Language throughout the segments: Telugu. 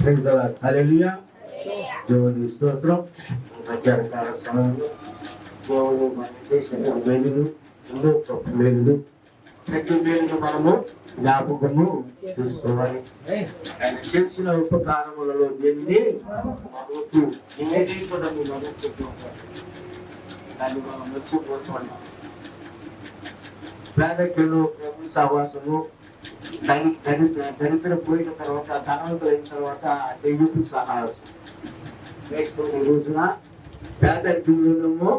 హల్లెలూయా. దేవుని స్తోత్రం. మధ్యాహ్నకాల సమయంలో దేవుడు మనం చేసిన మేలులు ఎన్నో గొప్ప మేలులు, ప్రతి మేలును మనము జ్ఞాపకము చూసుకోవాలి. ఆయన చేసిన ఉపకారములలో ఎన్ని మనకు ఏది కూడా మనం చెప్పుకుంటాం, దాన్ని మనం మర్చిపోతాం. పేదరికంలో ప్రభు సహవాసము, దరిద్ర పోయిన తర్వాత, ధనవంతులైన తర్వాత దెయ్యపు సాహసం. క్రైస్తవుల రోజున పేదరికంలోనేమో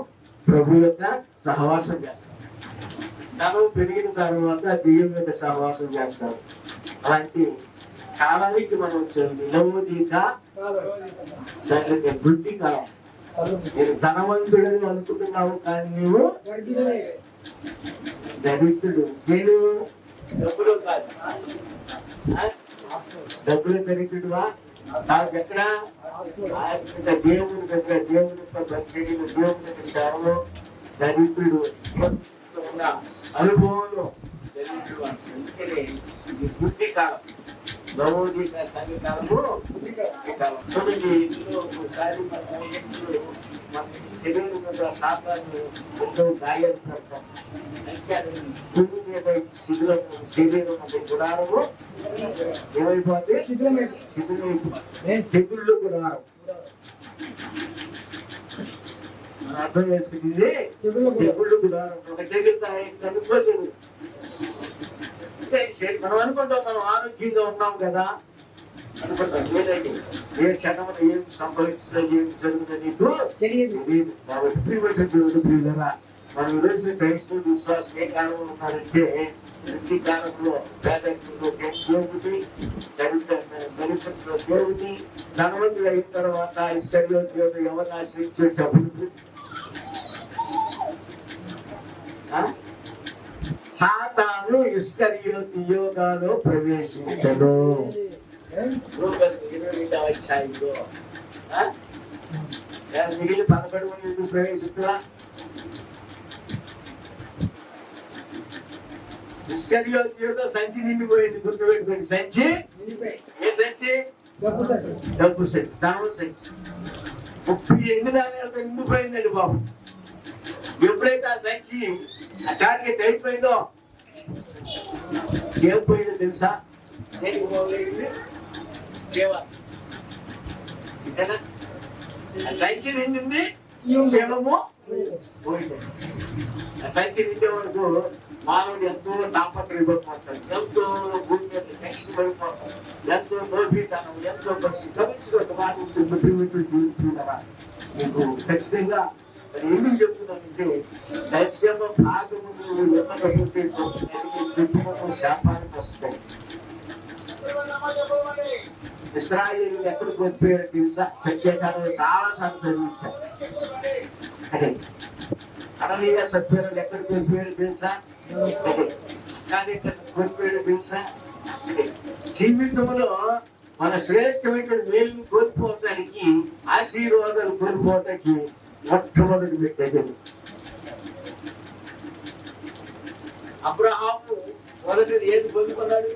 ప్రభు యొక్క సహవాసం చేస్తారు, ధనం పెరిగిన తర్వాత దెయ్యం యొక్క సహవాసం చేస్తారు. అలాంటి కాలానికి మనం వచ్చేది లవోదిక సంగతి, గుడ్డి కాలం. నేను ధనవంతుడని అనుకుంటున్నావు కానీ నీవు దరిద్రుడు. నేను డబ్బులో కాదు, డబ్బులో దరిద్రుడువా నాకు ఎక్కడ? దేవుని దగ్గర, దేవుని యొక్క పరిచర్యలు, దేవుని యొక్క సేవలో దరిద్రుడు, అనుభవంలో దరిద్రుడు అంటారు. ఇది బుద్ధి కాలం, లవోదిక సంఘ కాలము, బుద్ధి కాలం. చూడండి, ఇందులో ఒకసారి మన శరీరం మీద శాతాన్ని ఎంతో గాయాలు పడతాం. భూమి మీద శరీరం అంటే గుడారము ఏమైపోతే శిథిలమైపోతుంది. తెగుళ్ళు గుడారం మనం అర్థం చేసుకుంది. తెగుళ్ళు గుడారం, ఒక తెగులు మనం అనుకుంటాం మనం ఆరోగ్యంగా ఉన్నాం కదా అనుకుంటాం. లేదండి, ఏ క్షణంలో ఏం సంభవించిందో ఏం జరుగుతుందో నీకు తెలియదు. కాబట్టి ప్రియులరా, మనం రోజు క్రైస్తవ విశ్వాసం ఏ కాలంలో ఉన్నారంటే, ఈ కాలంలో పేదరికంలో దేవుడి, దరిద్రంలో దేవుడి, ధనవంతులు అయిన తర్వాత ఇస్కరియోతు ఎవరిని ఆశ్రయించాడు చెప్పండి? సాతాను ఇస్కరియోతు యోగాలో ప్రవేశించను. మిగిలిన 11 మంది ఎందుకు ప్రవేశించలా? ఇస్కరియోతు సంచి నిండిపోయింది. గుర్తుపెట్టుకోండి, సంచి. ఏ సంచి? డబ్బు సంచి, ధనం సంచి. 38 ధాన్యాలతో నిండిపోయిందండి బాబు. ఎప్పుడైతే ఆ సంచి ఆ టార్గెట్ అయిపోయిందో, ఏం పోయిందో తెలుసా? దేనికి పోలేదు? సేవ. ఇంతేనా? సంచి నిండింది, సేవము పోయింది. సంచి నిండే వరకు మానవుడు ఎంతో తాపత్రయపడిపోతాడు, ఎంతో భూమి మీద టెన్షన్ పడిపోతాడు, ఎంతో లోభీతనం, ఎంతో పరిస్థితి. గమనించుకో మాట మీకు ఖచ్చితంగా ఎందుకు చెప్తున్నానంటే, దశమ భాగములు ఎక్కకపోతే శాపానికి వస్తాయి. ఇశ్రాయేలు ఎక్కడ కోల్పోయారో తెలుసా? సత్యకాలంలో చాలా సార్లు చదివించారు. అననీయ సభ్యులు ఎక్కడ కోల్పోయారో తెలుసా? కానీ ఇక్కడ కోల్పోయాడో తెలుసా? జీవితంలో మన శ్రేష్టమైన మేలును కోల్పోవటానికి, ఆశీర్వాదాలు కోల్పోవటానికి మొట్టమొదటి పెట్టేది అబ్రహాము. మొదటిది ఏది పొందుకున్నాడు?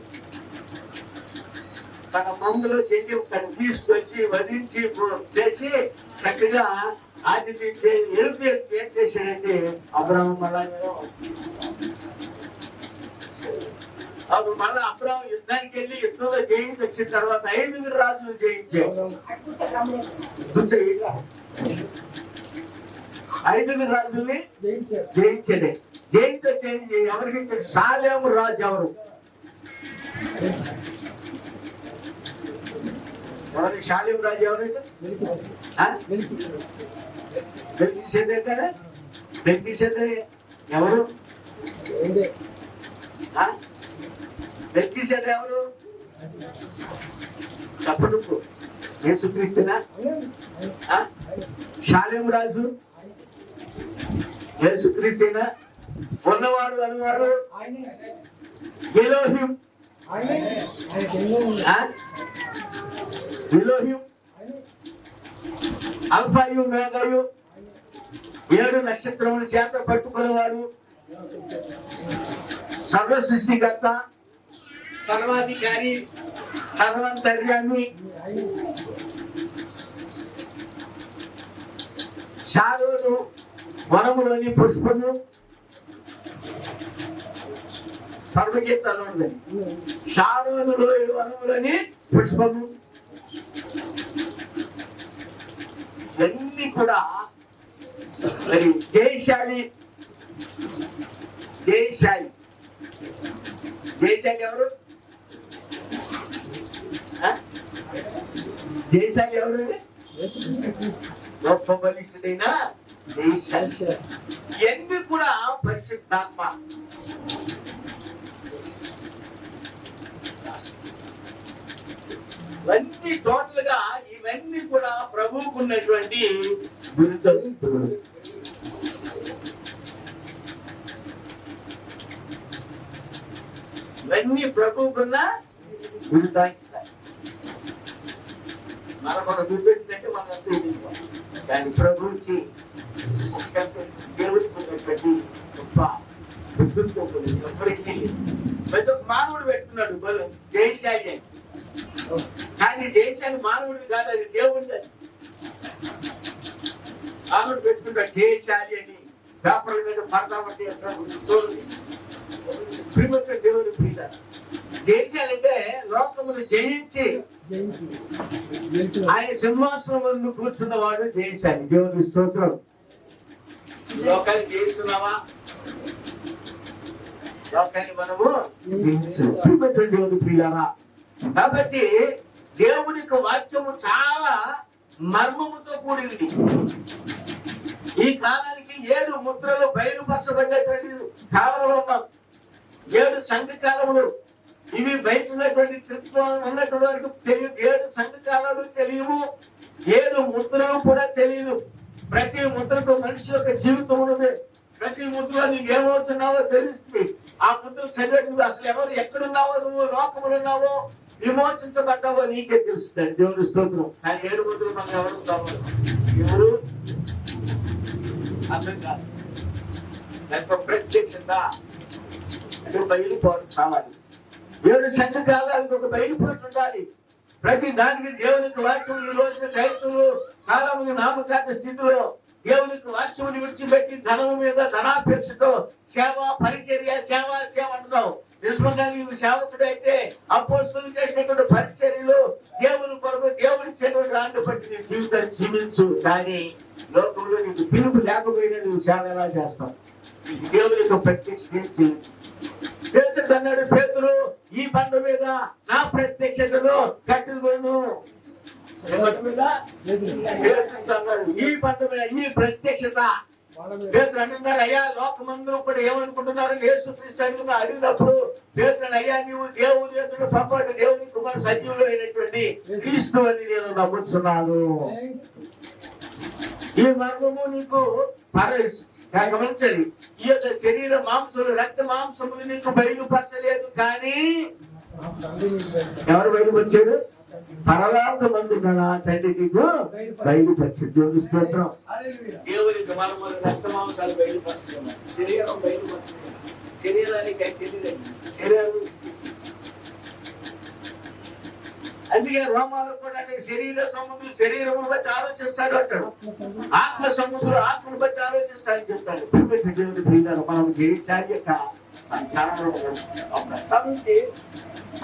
తన మందులో జంజం తను తీసుకొచ్చి వధించి చేసి చక్కగా ఆతిథ్యించే ఎడుతూ ఏం చేశాడంటే అబ్రహాం అప్పుడు మళ్ళా అబ్రహాం యుద్ధానికి వెళ్ళి యుద్ధంలో జయించి వచ్చిన తర్వాత 5 రాజులు జయించాడు. 5 రాజుల్ని జయించాడు. జయించి ఎవరికి ఇచ్చాడు? షాలేము రాజు. ఎవరు షాలేము రాజు? ఎవరైతే బెల్కిషెదర్ కదా. బెల్కిషెదర్ ఎవరు? బెల్కిషెదర్ ఎవరు చెప్పండి. యేసుక్రీస్తునా? షాలేము రాజు యేసుక్రీస్తునా? ఉన్నవాడు అనువాడు ఎలోహిం. ఎలోహిం అల్ఫాయు మేఘయు, 7 నక్షత్రముల చేత పట్టుకునేవాడు, సర్వ సృష్టికర్త, సర్వాధికారి, సర్వంతర్యామి, షారోను వనములోని పుష్పము, పరమగీతాలు ఉంది. షారోనులో వనములోని పుష్పము, ఇవన్నీ కూడా మరి జయశాలి. జయశాలి జయశాలి ఎవరు? జయశాలి ఎవరు? గొప్ప బలిష్ఠుడైన జయశాలి. ఇవన్నీ కూడా పరిశుద్ధాత్మ. ఇవన్నీ టోటల్ గా ఇవన్నీ కూడా ప్రభువుకు ఉన్నటువంటి బిరుదులు. ఇవన్నీ ప్రభువుకున్న బిరుదాయిస్తాయి. మనకు ఒక బిరుదు వచ్చిందంటే మనం అంతా ఎదుగుతాం. కానీ ప్రభువుకి సృష్టికర్త దేవుడికి ఉన్నటువంటి గొప్ప బిరుదులతో ఎవరికి ప్రతి ఒక్క మానవుడు పెట్టుకున్నాడు జయశాలి అని. కానీ జయశాలి మానవుడిది కాదు, అది దేవుడిది. మానవుడు పెట్టుకుంటాడు జయశాలి అని. పేపర్ల మీద పడతామంటే చూడండి, దేవుని ప్రియుడ. జయశాలి అంటే లోకమును జయించి ఆయన సింహాసనం ముందు కూర్చున్నవాడు జయశాలి. దేవుని స్తోత్రం. లోకాన్ని జయిస్తున్నావా? లోకాన్ని మనము దేవుని ప్రియులారా. కాబట్టి దేవునికి వాక్యము చాలా మర్మముతో కూడింది. ఈ కాలానికి 7 ముద్రలు బయలుపరచబడినటువంటి కాలంలో ఉన్నాం. 7 సంఘ కాలములు. ఇవి బయట ఉన్నటువంటి తృప్తిలో ఉన్నటువంటి వరకు తెలియదు. 7 సంఘ కాలాలు తెలియవు, 7 ముద్రలు కూడా తెలియదు. ప్రతి ముద్రకు మనిషి యొక్క జీవితం ఉన్నది. ప్రతి ముద్రలో నీకు ఏమవుతున్నావో తెలుస్తుంది. ఆ ముద్రలు చదివేది అసలు ఎవరు ఎక్కడున్నావో, నువ్వు లోకములు ఉన్నావో, విమోచించబడ్డావో నీకే తెలుస్తుంది. దేవుని స్తోత్రం. కానీ 7 ముద్రలు మనం ఎవరు చదవరు. ఎవరు అర్థం కాదు. దానికి ప్రత్యక్షత బయలుపాటు కావాలి. 7 సంఘ కాలానికి ఒక బయలుపాటు ఉండాలి. ప్రతి దానికి దేవునికి వాక్యం ఈ రోజున క్రైస్తవులు చాలా మంది నామకార్థ స్థితిలో దేవునికి వాక్యం విడిచిపెట్టి ధనము మీద ధనాపేక్షతో సేవ పరిచర్య సేవ సేవ అంటున్నావు. నిజంగా నీవు సేవకుడు అయితే అపోస్తలులు చేసినటువంటి పరిచర్యలు దేవుని కొరకు దేవుని ఇచ్చేటువంటి దాన్ని బట్టి నీ జీవితాన్ని జీవించు. కానీ లోకంలో నీకు పిలుపు లేకపోయినా నువ్వు సేవ ఎలా చేస్తావు? దేవుని యొక్క ప్రత్యక్షత పేతురు అన్నాడు, పేతురు ఈ బండ మీద నా ప్రత్యక్షతను కట్టుకోను. ఈ బండ మీద ఈ ప్రత్యక్షత పేతురు అంటున్నాడు. అయ్యా లోకమందరూ కూడా ఏమనుకుంటున్నారు? యేసుక్రీస్తు అనుకున్నా అడిగినప్పుడు పేతురు, అయ్యా నీవు దేవుని పంపటి దేవుని కుమారు సజీవులు అయినటువంటి క్రీస్తు అని నేను నమ్ముతున్నాను. ఈ మర్మము నీకు గమనించండి. ఈ యొక్క శరీర మాంసములు రక్త మాంసములు నీకు బయలుపరచలేదు, కానీ ఎవరు బయలుపరిచారు? పరలోకమందు నా తండ్రి నీకు బయలుపరిచాడు. దేవుని స్తోత్రం. దేవునికి మర్మములు రక్త మాంసాలు బయలుపరచుకున్నాయి, శరీరం బయలుపరచుకున్నాయి. శరీరానికి తెలియదండి. శరీరం అందుకే రోమాలు కూడా శరీర సంబంధులు శరీరమును బట్టి ఆలోచిస్తారు అంటాడు. ఆత్మ సంబంధులు ఆత్మను బట్టి ఆలోచిస్తారని చెప్తాడు. దేవుని ప్రియులారా, మనం జయశాలి యొక్క సంచారంలో కాబట్టి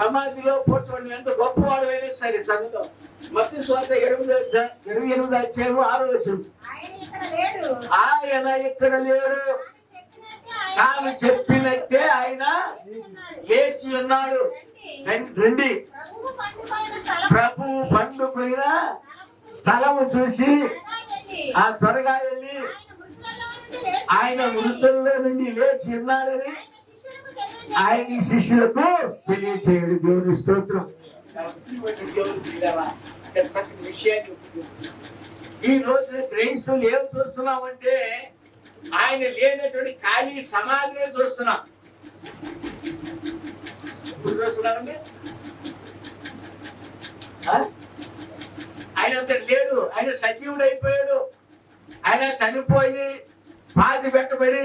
సమాధిలో పోర్చబడిన ఎంత గొప్పవాడు అయినా సరే చదువుతాం. మత్తయి సువార్త 28:6 ఆయన ఇక్కడ లేడు, తాను చెప్పినట్టే ఆయన లేచి ఉన్నాడు. రండి, ప్రభు పండుకున్న స్థలము చూసి ఆ త్వరగా వెళ్ళి ఆయన మృతుల్లో నుండి లేచి ఉన్నారని ఆయన శిష్యులకు తెలియచేయడు. దేవుని స్తోత్రం. ఈ రోజు క్రైస్తవులు ఏం చూస్తున్నామంటే ఆయన లేనటువంటి ఖాళీ సమాధినే చూస్తున్నాం. ఇప్పుడు చూస్తున్నామండి ఆయన అంత లేడు. ఆయన సజీవుడు అయిపోయాడు. ఆయన చనిపోయి పాతి పెట్టబడి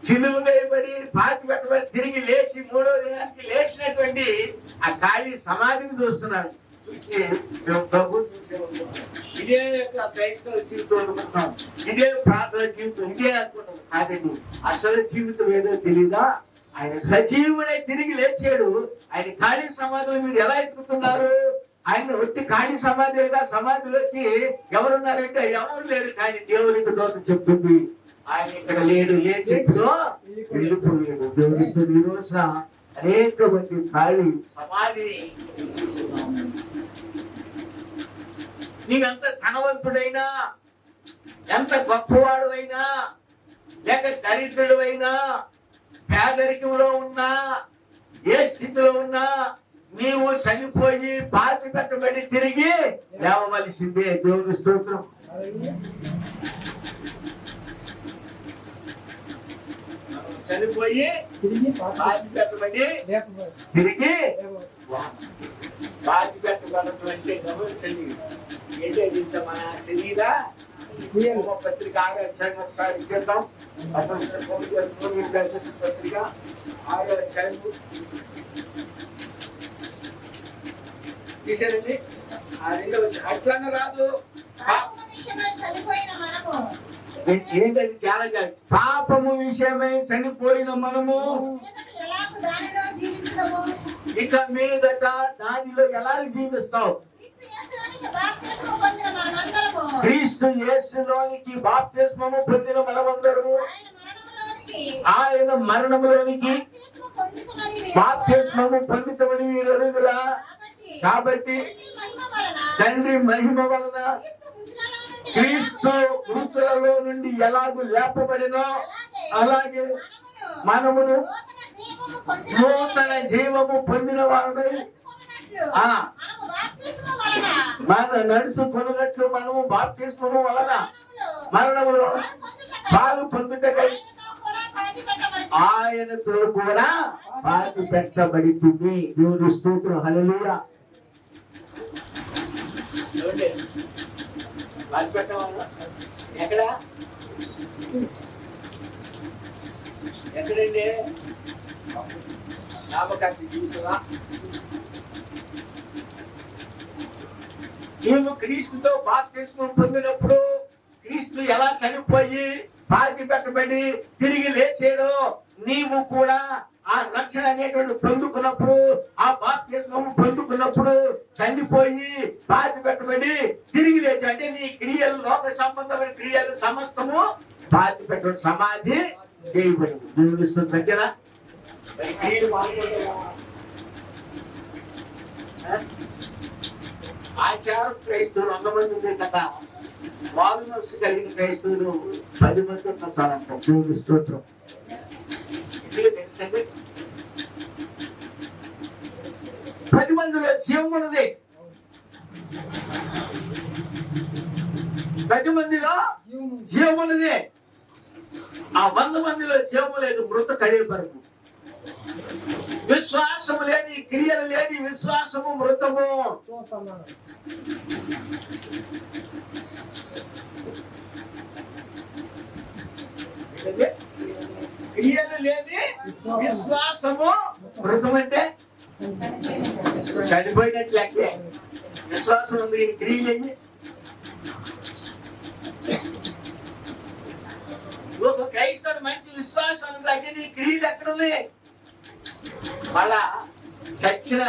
సిలువ వేయబడి పాతి పెట్టబడి తిరిగి లేచి 3వ దినానికి లేచినటువంటి ఆ ఖాళీ సమాధిని చూస్తున్నాడు. చూసి మేము ప్రభు చూసేవాళ్ళం. ఇదే యొక్క క్రైస్తవ జీవితం అనుకుంటున్నాం, ఇదే ప్రార్థన జీవితం, ఇదే అనుకుంటున్నాం. కాదండి, అసలు జీవితం ఏదో తెలీదా? ఆయన సజీవుడై తిరిగి లేచాడు. ఆయన ఖాళీ సమాధిలో మీరు ఎలా ఎత్తుకుతున్నారు? ఆయన వచ్చి ఖాళీ సమాధిగా సమాధిలోకి ఎవరున్నారంటే ఎవరు లేరు. కానీ దేవునికి దోత చెప్తుంది ఆయన ఇక్కడ లేడు, లేచి వెళ్ళిపోయాడు. దేవుడిస్తుంది ఈ రోజున అనేక మంది ఖాళీ సమాధిని. నీవెంత ధనవంతుడైనా, ఎంత గొప్పవాడు అయినా, లేక దరిద్రుడు అయినా, పేదరికంలో ఉన్నా, ఏ స్థితిలో ఉన్నా, నీవు చనిపోయి పాతి పెట్టబడి తిరిగి లేవవలసిందే. దేవుని స్తోత్రం. చనిపోయి పాతి పెట్టబడి తిరిగి పాతి పెట్టబడటం అంటే ఏంటో తెలుసా? మన శరీర పత్రిక ఒకసారి చేద్దాం. పత్రిక 6వ అధ్యాయం తీసారండి. అట్లనే రాదు. ఏంటంటే చాలా పాపము విషయమై చనిపోయిన మనము ఇక మీదట దానిలో ఎలా జీవిస్తావు? క్రీస్తు యేసులోనికి బాప్తిస్మము పొందిన మనమందరము ఆయన మరణములోనికి బాప్తిస్మము పొందుతామని మీరు ఎరుగురా. కాబట్టి తండ్రి మహిమ వలన క్రీస్తు మృతులలో నుండి ఎలాగూ లేపబడినో అలాగే మనమును నూతన జీవము పొందిన వారమై మన నడుచుకున్నట్లు మనము బాప్తిస్మము వలన మరణములో పాలు పొందుటకై ఆయనతో కూడా పాతి పెట్టబడుతుంది. దేవుని స్తోత్రం. హల్లెలూయా. ఎక్కడ ఎక్కడండి నామకాంతి జీవితమా? నీవు క్రీస్తుతో బాప్తిస్మం పొందినప్పుడు క్రీస్తు ఎలా చనిపోయి పాతి పెట్టబడి తిరిగి లేచాడో నీవు కూడా ఆ రక్షణ అనేటువంటి పొందుకున్నప్పుడు, ఆ బాప్తిస్మం పొందుకున్నప్పుడు చనిపోయి పాతి పెట్టబడి తిరిగి లేచి అంటే నీ క్రియలు, లోక సంబంధమైన క్రియలు సమస్తము పాతి పెట్టబడి సమాధి చేయబడింది. దేవునిస్తుంది దగ్గర ఆచారం క్రైస్తవులు 100 మంది ఉంది కదా, మారు మనసు కలిగిన క్రైస్తవులు 10 మంది ఉన్న చాలంట. దేవుని స్తోత్రం. తెలుసండి, 10 మందిలో జీవం ఉన్నది, 10 మందిలో జీవం ఉన్నది. ఆ 100 మందిలో జీవము లేదు, మృత కడియ పరుపు. విశ్వాసము లేని, క్రియలు లేని విశ్వాసము మృతము. క్రియలు లేని విశ్వాసము మృతం అంటే చనిపోయినట్లు లెక్కే. విశ్వాసం ఉంది, క్రియలు ఏంటి? ఒక క్రైస్తవుడు మంచి విశ్వాసం ఉంది, నీ క్రియలు ఎక్కడుంది? మళ్ళా చచ్చిన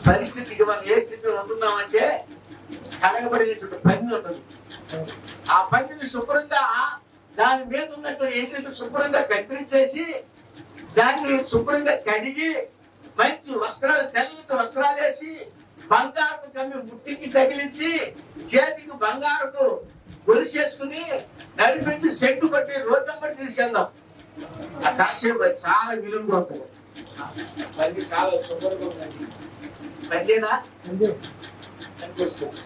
పరిస్థితికి మనం ఏ స్థితిలో ఉంటున్నామంటే కడగబడినటువంటి పంది ఉంటుంది. ఆ పందిని శుభ్రంగా దాని మీద ఉన్నటువంటి ఏంటంటే శుభ్రంగా కత్తిరించేసి దాన్ని శుభ్రంగా కడిగి మంచి వస్త్రాలు, తెల్లటి వస్త్రాలు వేసి బంగారపు కమ్మి ముట్టికి తగిలించి చేతికి బంగారపు గొలుసేసుకుని నడిపించి సెట్టు పట్టి రోడ్డు తీసుకెళ్దాం. ఆ కాసేపు చాలా విలువగా ఉంటుంది. పంది చాలా శుభ్రంగా ఉందండి. పందేనా అనిపిస్తుంది,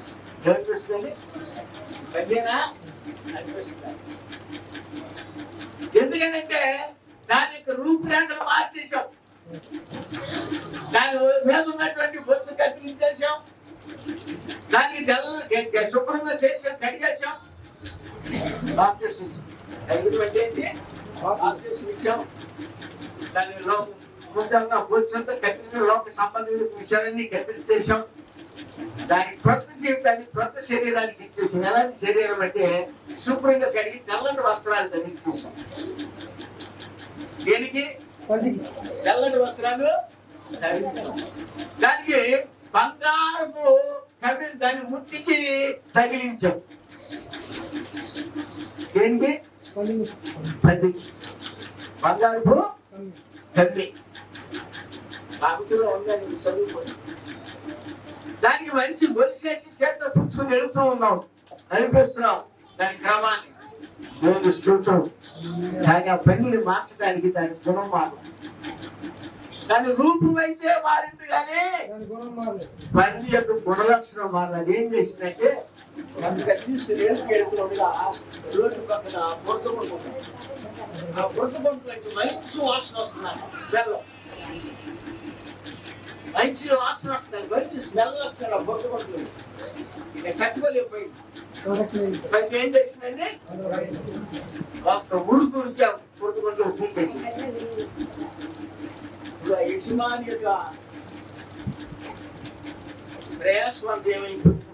అనిపిస్తుంది, పందేనా అనిపిస్తుంది. ఎందుకనంటే దాని యొక్క రూపురేఖలు మార్చేసాం, దాని మీద ఉన్నటువంటి బొత్సు కత్తిరించేసాం, దానికి శుభ్రంగా చేసాం, కడిగేసాం. కడిగడం అంటే ఏంటి? బాప్తిసం ఇచ్చాం. దాని ముందంగా బొచ్చంతా కత్తిరి లోక సంబంధించిన విషయాలన్నీ కత్తిరించేసాం. దాని కొత్త జీవితాన్ని కొత్త శరీరానికి ఇచ్చేసాం. ఎలాంటి శరీరం అంటే శుభ్రంగా కడిగి తెల్లటి వస్త్రాలు ధరించేసాం. దేనికి? తెల్లటి వస్త్రాలు ధరించాం. దానికి బంగారపు కవిని దాని ముట్టికి తగిలించాం. దేనికి? పందికి బంగారపు కవి బాబులో ఉందని చదువుకోండి. దానికి మంచి గొలిసేసి చేతితో పుచ్చుకుని వెళుతూ ఉన్నాం, అనిపిస్తున్నాం దాని క్రమాన్ని. దేవుని స్తోత్రం. కానీ ఆ పనిని మార్చడానికి దాని గుణం మారదు. దాని రూపం అయితే మారింది కానీ పని యొక్క గుణలక్షణం మారదు. ఏం చేసిందంటే అందుకే తీసుకుని వెళ్తున్నాడుగా రోడ్డు పక్కన బొడ్డు ఆ బొడ్డు నుంచి మంచి వాసన వస్తున్నాడు. స్మెల్ మంచి వాసన వస్తుంది, మంచి స్మెల్ వస్తుంది. ఆ బొడ్డు నుంచి ఇక తట్టుకోలేకపోయింది. ఏం చేసిందండి? ఒక ఉడుకుడికి బొడ్డు కొండలో పూకేసింది. యజమాని యొక్క ప్రయాసం అంతా ఏమైపోయింది?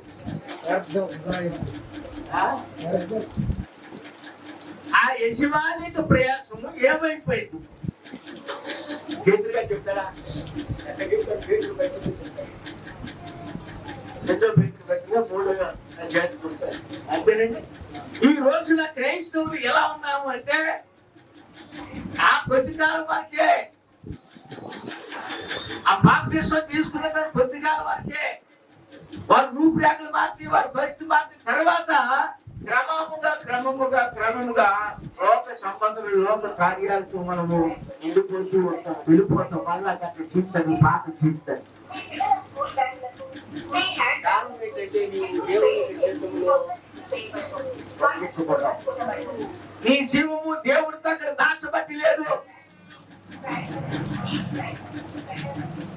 ఆ యజమాని ప్రయాసము ఏమైపోయింది? చేతులుగా చెప్తారా? పేతులు బయటకు చెప్తారు. రెండో పేతులు బయటగా మూడో జాతి చెప్తారు. అంతేనండి. ఈ రోజున క్రైస్తవులు ఎలా ఉన్నాము అంటే ఆ కొద్ది కాలం వరకే, ఆ బాప్తిసం తీసుకున్న కొద్ది కాలం వరకే వారు రూపురేఖలు మార్చి వారి పరిస్థితి మార్చిన తర్వాత క్రమముగా లోక సంబంధులు లోక కార్యాలతో మనము వెళ్ళిపోతాం. మళ్ళా అక్కడ చింతని పాత చింతని. కారణం ఏంటంటే నీవు దేవుని చిత్తంలో నీ జీవము దేవుడితో అక్కడ దాచబట్టి లేదు.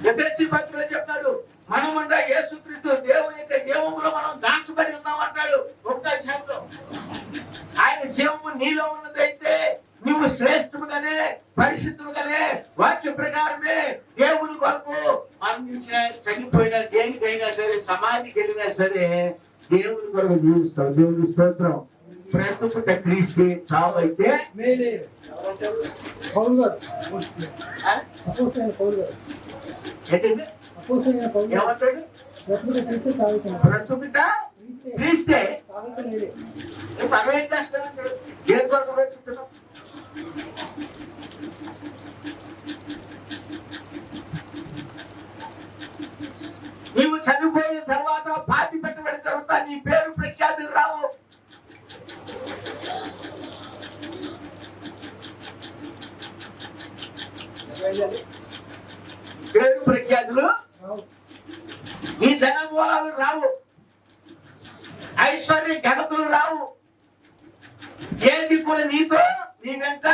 ఎఫెసీ పత్రికలో చెప్తాడు, మనమంట యేసుక్రీస్తు దేవుని యొక్క జీవములో మనం దాచబడి ఉన్నామంటాడు. ఆయన జీవము నీలో ఉన్నదైతే నువ్వు శ్రేష్ఠముగానే పరిశుద్ధముగానే వాక్య ప్రకారమే దేవుని కొరకు మరణించిన చనిపోయినా దేనికైనా సరే సమాధికి వెళ్ళినా సరే దేవుని కొరకు జీవిస్తావు. దేవుని స్తోత్రం. బ్రతుకుట క్రీస్తే చావు అయితే మేలే. ఏంటండి ఏమంటాడు? బ్రతుకుట క్రీస్తే మనం ఏం చేస్తానంటాడు? దేని కొరకు బ్రతుకుతున్నాం? నీవు చనిపోయిన తర్వాత పాతి పెట్టబడిన తర్వాత నీ పేరు ప్రఖ్యాతులు రావు. పేరు ప్రఖ్యాతులు, నీ ధనమూలాలు రావు, ఐశ్వర్య ఘనతలు రావు. ఏది కూడా నీతో నీ వెంట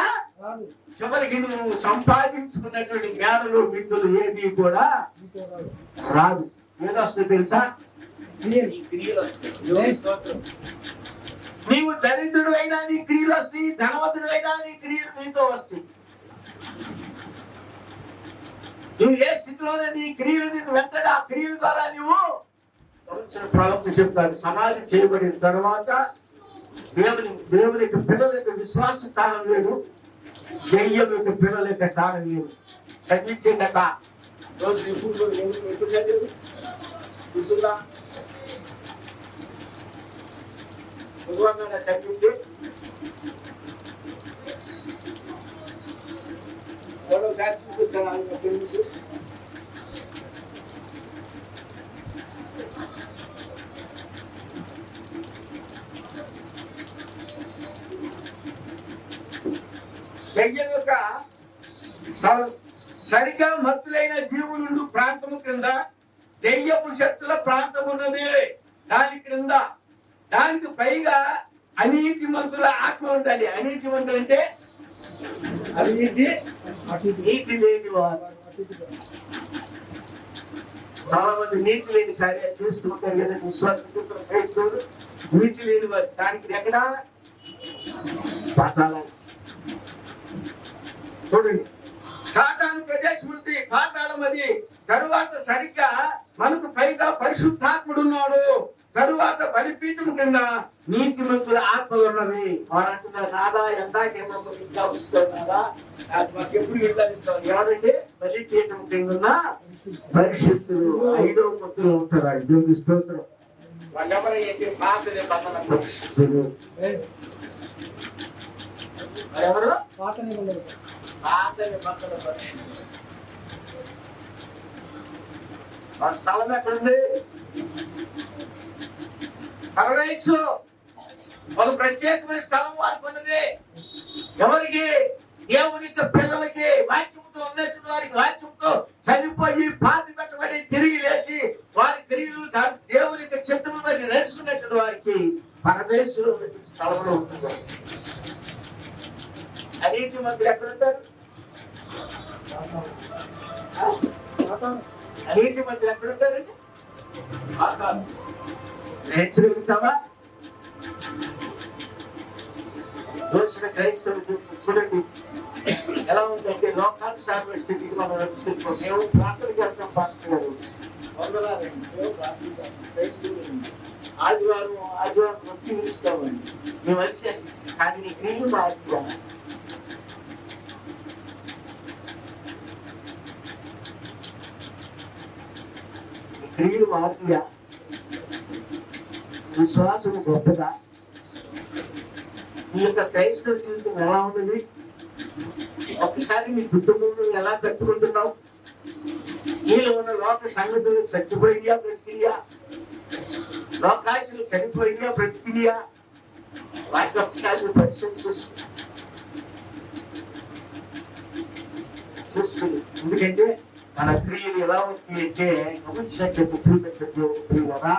చివరికి నువ్వు సంపాదించుకున్నటువంటి జ్ఞానులు విద్యులు ఏది కూడా రాదు. ఏదొస్తుంది తెలుసా? క్రియలు వస్తాయి. నీవు దరిద్రుడు అయినా నీ క్రియలు వస్తాయి, ధనవంతుడు అయినా నీ క్రియలు నీతో వస్తాయి. నువ్వు ఏ స్థితిలోనే నీ క్రియలు నీకు వెంటనే ఆ క్రియల ద్వారా నువ్వు ప్రవక్త చెప్తారు. సమాధి చేయబడిన తర్వాత దేవునికి పిల్లల యొక్క విశ్వాస స్థానం లేదు, దెయ్యం యొక్క పిల్లల యొక్క స్థానం లేదు. చదివించిందట రోజు ఎప్పుడు చదివి గుర్తుందా? భగవాన్ చదివింది మరోసారి చూపిస్తాను. తెలుసు దెయ్యం యొక్క సరిగా మత్తులైన జీవులు ప్రాంతము క్రింద దెయ్యపు శక్తుల ప్రాంతం ఉన్నది. దాని క్రింద దానికి పైగా అనీతి మంతుల ఆత్మ ఉండాలి. అనీతి మంతులు అంటే అవినీతి నీతి లేని వారు. చాలా మంది నీతి లేని కార్యాలు చేస్తూ ఉంటారు కదా. విశ్వాస నీతి లేని వారు. దానికి ఎక్కడ పాతాళం. చూడండి, సాతాను ప్రదేశం ఉంది, పాతాళం అది. తరువాత సరిగ్గా మనకు పైగా పరిశుద్ధాత్ముడు ఉన్నాడు. తరువాత బలిపీఠం కింద నీతిమంతుల ఆత్మలు ఉన్నవి. వారు అంటున్నారు, నాదా ఎందాకేమో ఇంకా ఉసుకోనాదా, మాకు ఎప్పుడు విడుదలిస్తావు? ఎవరంటే బలిపీఠం కింద ఉన్న పరిశుద్ధులు, 5వ మంతులు ఉంటారు. వాళ్ళు దేవుని స్తోత్రం. వాళ్ళెవరు ఏంటి? పాతని బంధన పరిశుద్ధులు. ఎవరు? పాతని బంధన పరిశుద్ధులు. వాళ్ళ స్థలం ఎక్కడుంది? పరదేశం. ఒక ప్రత్యేకమైన స్థలం వారికి ఉన్నది. ఎవరికి? దేవునితో పిల్లలకి, వాక్యంతో ఉన్నట్టు వారికి, వాక్యంతో చనిపోయి పాతి పెట్టబడి తిరిగి లేచి వారి తిరిగి దేవుని చిత్తము బట్టి నడుచుకున్నట్టు వారికి పరదేశంలో స్థలంలో ఉంటుంది. అనీతి మంత్రులు ఎక్కడుంటారు? అనీతి మంత్రులు ఎక్కడుంటారండి? నేర్చుకుంటావా? దోషణ క్రైస్తవులు చూడండి ఎలా ఉందంటే, లోకానుసారమైన స్థితికి మనం నడుచుకుంటాం. మేము ప్రార్థనకి వెళ్తాం పాస్టర్ గారు, వందనాలండి. ఆదివారం నొప్పి ఇస్తామండి. మేము వచ్చేసి కానీ నీ క్రియలు మార్పుగా క్రియలు మార్పుగా విశ్వాసం గొప్పగా. మీ యొక్క క్రైస్తవ జీవితం ఎలా ఉన్నది? ఒక్కసారి మీ కుటుంబంలో ఎలా కట్టుకుంటున్నావు? నీలో ఉన్న లోక సంగతులు చచ్చిపోయినా బ్రతికియా? లోకాశలు చనిపోయినా బ్రతికియా? వాటిని ఒకసారి పరిశీలన చూస్తుంది. ఎందుకంటే మన క్రియలు ఎలా ఉంది అంటే, గమనించినట్లయితే ప్రియులారా,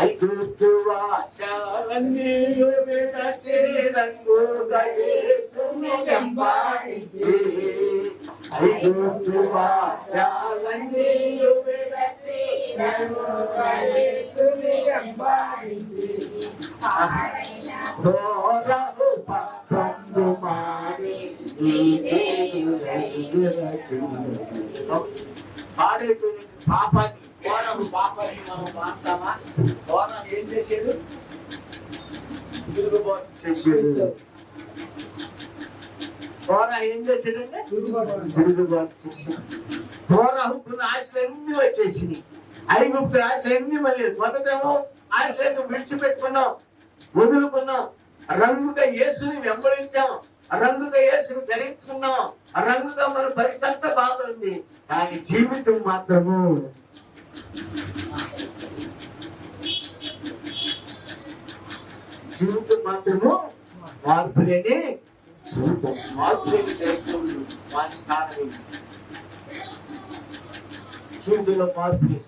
ఐగుప్తు వాశాలన్నీ విడచి రంగుగా యేసుని వెంబడించి, ఐగుప్తు వాశాలన్నీ విడచి రంగుగా యేసుని వెంబడించి, ఘోర ఉపద్రవము మారి ఈ దేవుని పాడైపోయిన పాపాన్ని, పాపాన్ని మనం మాట్లాడతామా? కోరం ఏం చేశాడు? తిరుగుబాటు చేశాడు. కోరం ఏం చేశాడంటే తిరుగుబాటు చేశాడు. కోరహుకున్న ఆశలన్నీ వచ్చేసినాయి. ఐగుప్తు ఆశలన్నీ మళ్ళీ మొదటేమో ఆశలను విడిచిపెట్టుకున్నాం, వదులుకున్నాం. రంగుగా యేసుని వెంబడించాం, రంగుగా యేసుని ధరించుకున్నాం, రంగుగా మన పరిస్థితి అంతా బాగుంది. కానీ జీవితం మాత్రము మార్పు లేని జీవితం. మార్పు లేని క్రైస్తవులు వారి స్థానం జీవితంలో మార్పు లేదు,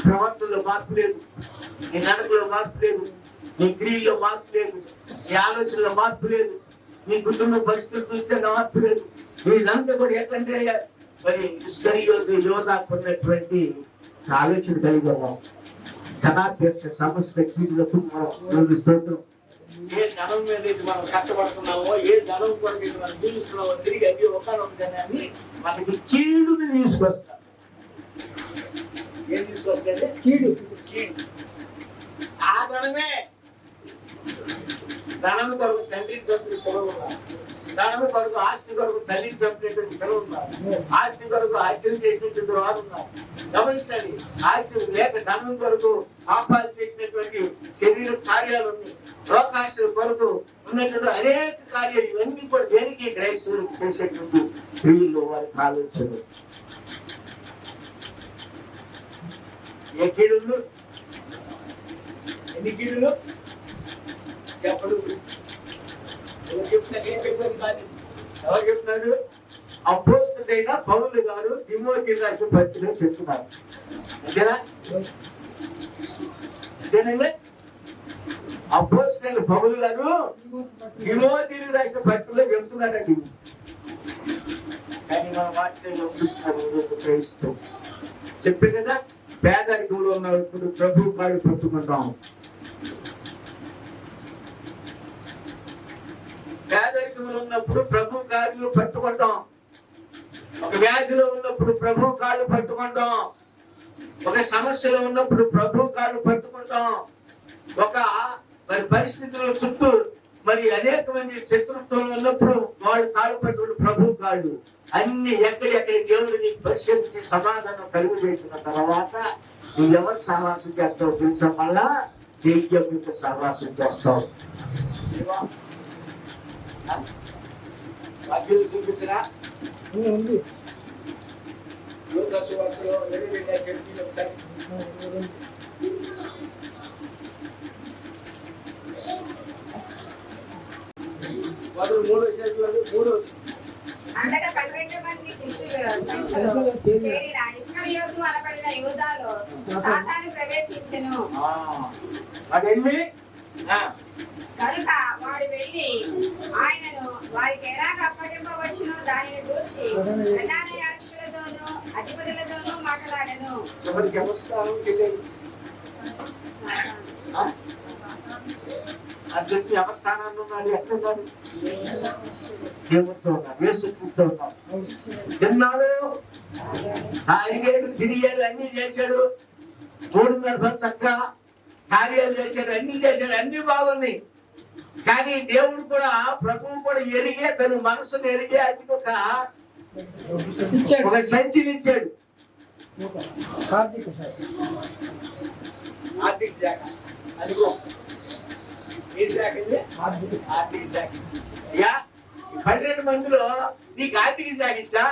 ప్రవర్తనలో మార్పు లేదు, నీ నడకలో మార్పు లేదు, నీ క్రియల్లో మార్పు లేదు, నీ ఆలోచనలో మార్పు లేదు, నీ కుటుంబ పరిస్థితులు చూస్తే మార్పు లేదు. నీదంతా కూడా ఎట్లంటే మరి యోధాకున్నటువంటి ఆలోచన కలిగి ఉన్నాం. ధనాపేక్ష సమస్య కీడులకు మనం స్తోత్రం. ఏ ధనం మీద మనం కట్టబడుతున్నామో, ఏ ధనం కొరకు మనం జీవిస్తున్నామో తిరిగి అది ఒకనొక ధనాన్ని మనకి కీడుని తీసుకొస్తాం. ఏం తీసుకొస్తాయంటే కీడు. ఆ ధనమే ధనం కొరకు తండ్రిని చంపిన పిల్లలు ఉన్నారు, ధనం కొరకు ఆస్తి కొరకు తల్లిని చంపినటువంటి పిల్లలు ఉన్నారు, ఆస్తి కొరకు హత్యలు చేసినటువంటి వారు ఉన్నారు. గమనించండి, ఆస్తి లేక ధనం కొరకు పాపాలు చేసినటువంటి శరీర కార్యాలు ఉన్నాయి, లోకాశల కొరకు ఉన్నటువంటి అనేక కార్యాలు. ఇవన్నీ కూడా దేనికి? క్రైస్తవులు చేసేటువంటి క్రియలు, వారి ఆలోచనలు. ఏ కీడులు? ఎన్ని కీడులు చెప్పడు. ఎవరు చెప్తున్నారు? ఏం చెప్పారు కాదు. ఎవరు చెప్తున్నారు? అపోస్తలుడైన పౌలు గారు తిమోతికి రాసిన పత్రికలో చెప్తున్నారు. అంతేనా? అంతేనండి. అపోస్తలుడైన పౌలు గారు తిమోతికి రాసిన పత్రికలో చెప్తున్నారండి. కానీ మన వాటిని ప్రయత్నిస్తాం. చెప్పే కదా, పేదరికంలో ఉన్నప్పుడు ప్రభు కాళ్ళు పట్టుకుంటాం. పేదరికంలో ఉన్నప్పుడు ప్రభు కాళ్ళు పట్టుకుంటాం, ఒక వ్యాధిలో ఉన్నప్పుడు ప్రభు కాళ్ళు పట్టుకుంటాం, ఒక సమస్యలో ఉన్నప్పుడు ప్రభు కాళ్ళు పట్టుకుంటాం, ఒక మరి పరిస్థితుల చుట్టూ మరి అనేక మంది శత్రుత్వం ఉన్నప్పుడు వాళ్ళు కాళ్ళు పట్టుకుని ప్రభు కాళ్ళు అన్ని ఎక్కడెక్కడి దేవుడిని పరిశీలించి సమాధానం కలుగు చేసిన తర్వాత నువ్వు ఎవరు సహవాసం చేస్తావు తెలుసా? మళ్ళా దెయ్యం యొక్క సహవాసం చేస్తావు. వాక్యం చూపించరా ఉంది ఒకసారి 3 అంతగా 12 మంది శిష్యులు సంఖ్యలో చేరిన ఇస్కరియోతు అనబడిన యూదాలో సాతాను ప్రవేశించెను. కనుక వాడు వెళ్ళి ఆయనను వారికి ఎలా అప్పగింపవచ్చునో దానిని గూర్చి ప్రధాన యాజకులతోనూ అధిపతులతోనూ మాట్లాడెను. అతనికి ఎవరి స్థానాన్ని ఉన్నాడు? ఎక్కడున్నాడు? దేవుడితో ఉన్నాడు, యేసుక్రీస్తుతో ఉన్నాడు. తిన్నాడు, తాగాడు, తిరిగాడు, అన్ని చేశాడు. 3.5 సంవత్సరాలు చక్కగా కార్యాలు చేశాడు, అన్ని చేశాడు, అన్ని బాగున్నాయి. కానీ దేవుడు కూడా, ప్రభువు కూడా ఎరిగే, తన మనసును ఎరిగే అది ఒక సంచిని ఇచ్చాడు. ఆర్థిక శాఖ అదిగో ఏ శాఖ అండి? ఆర్థిక శాఖ. 12 మందిలో నీకు ఆర్థిక శాఖ ఇచ్చా,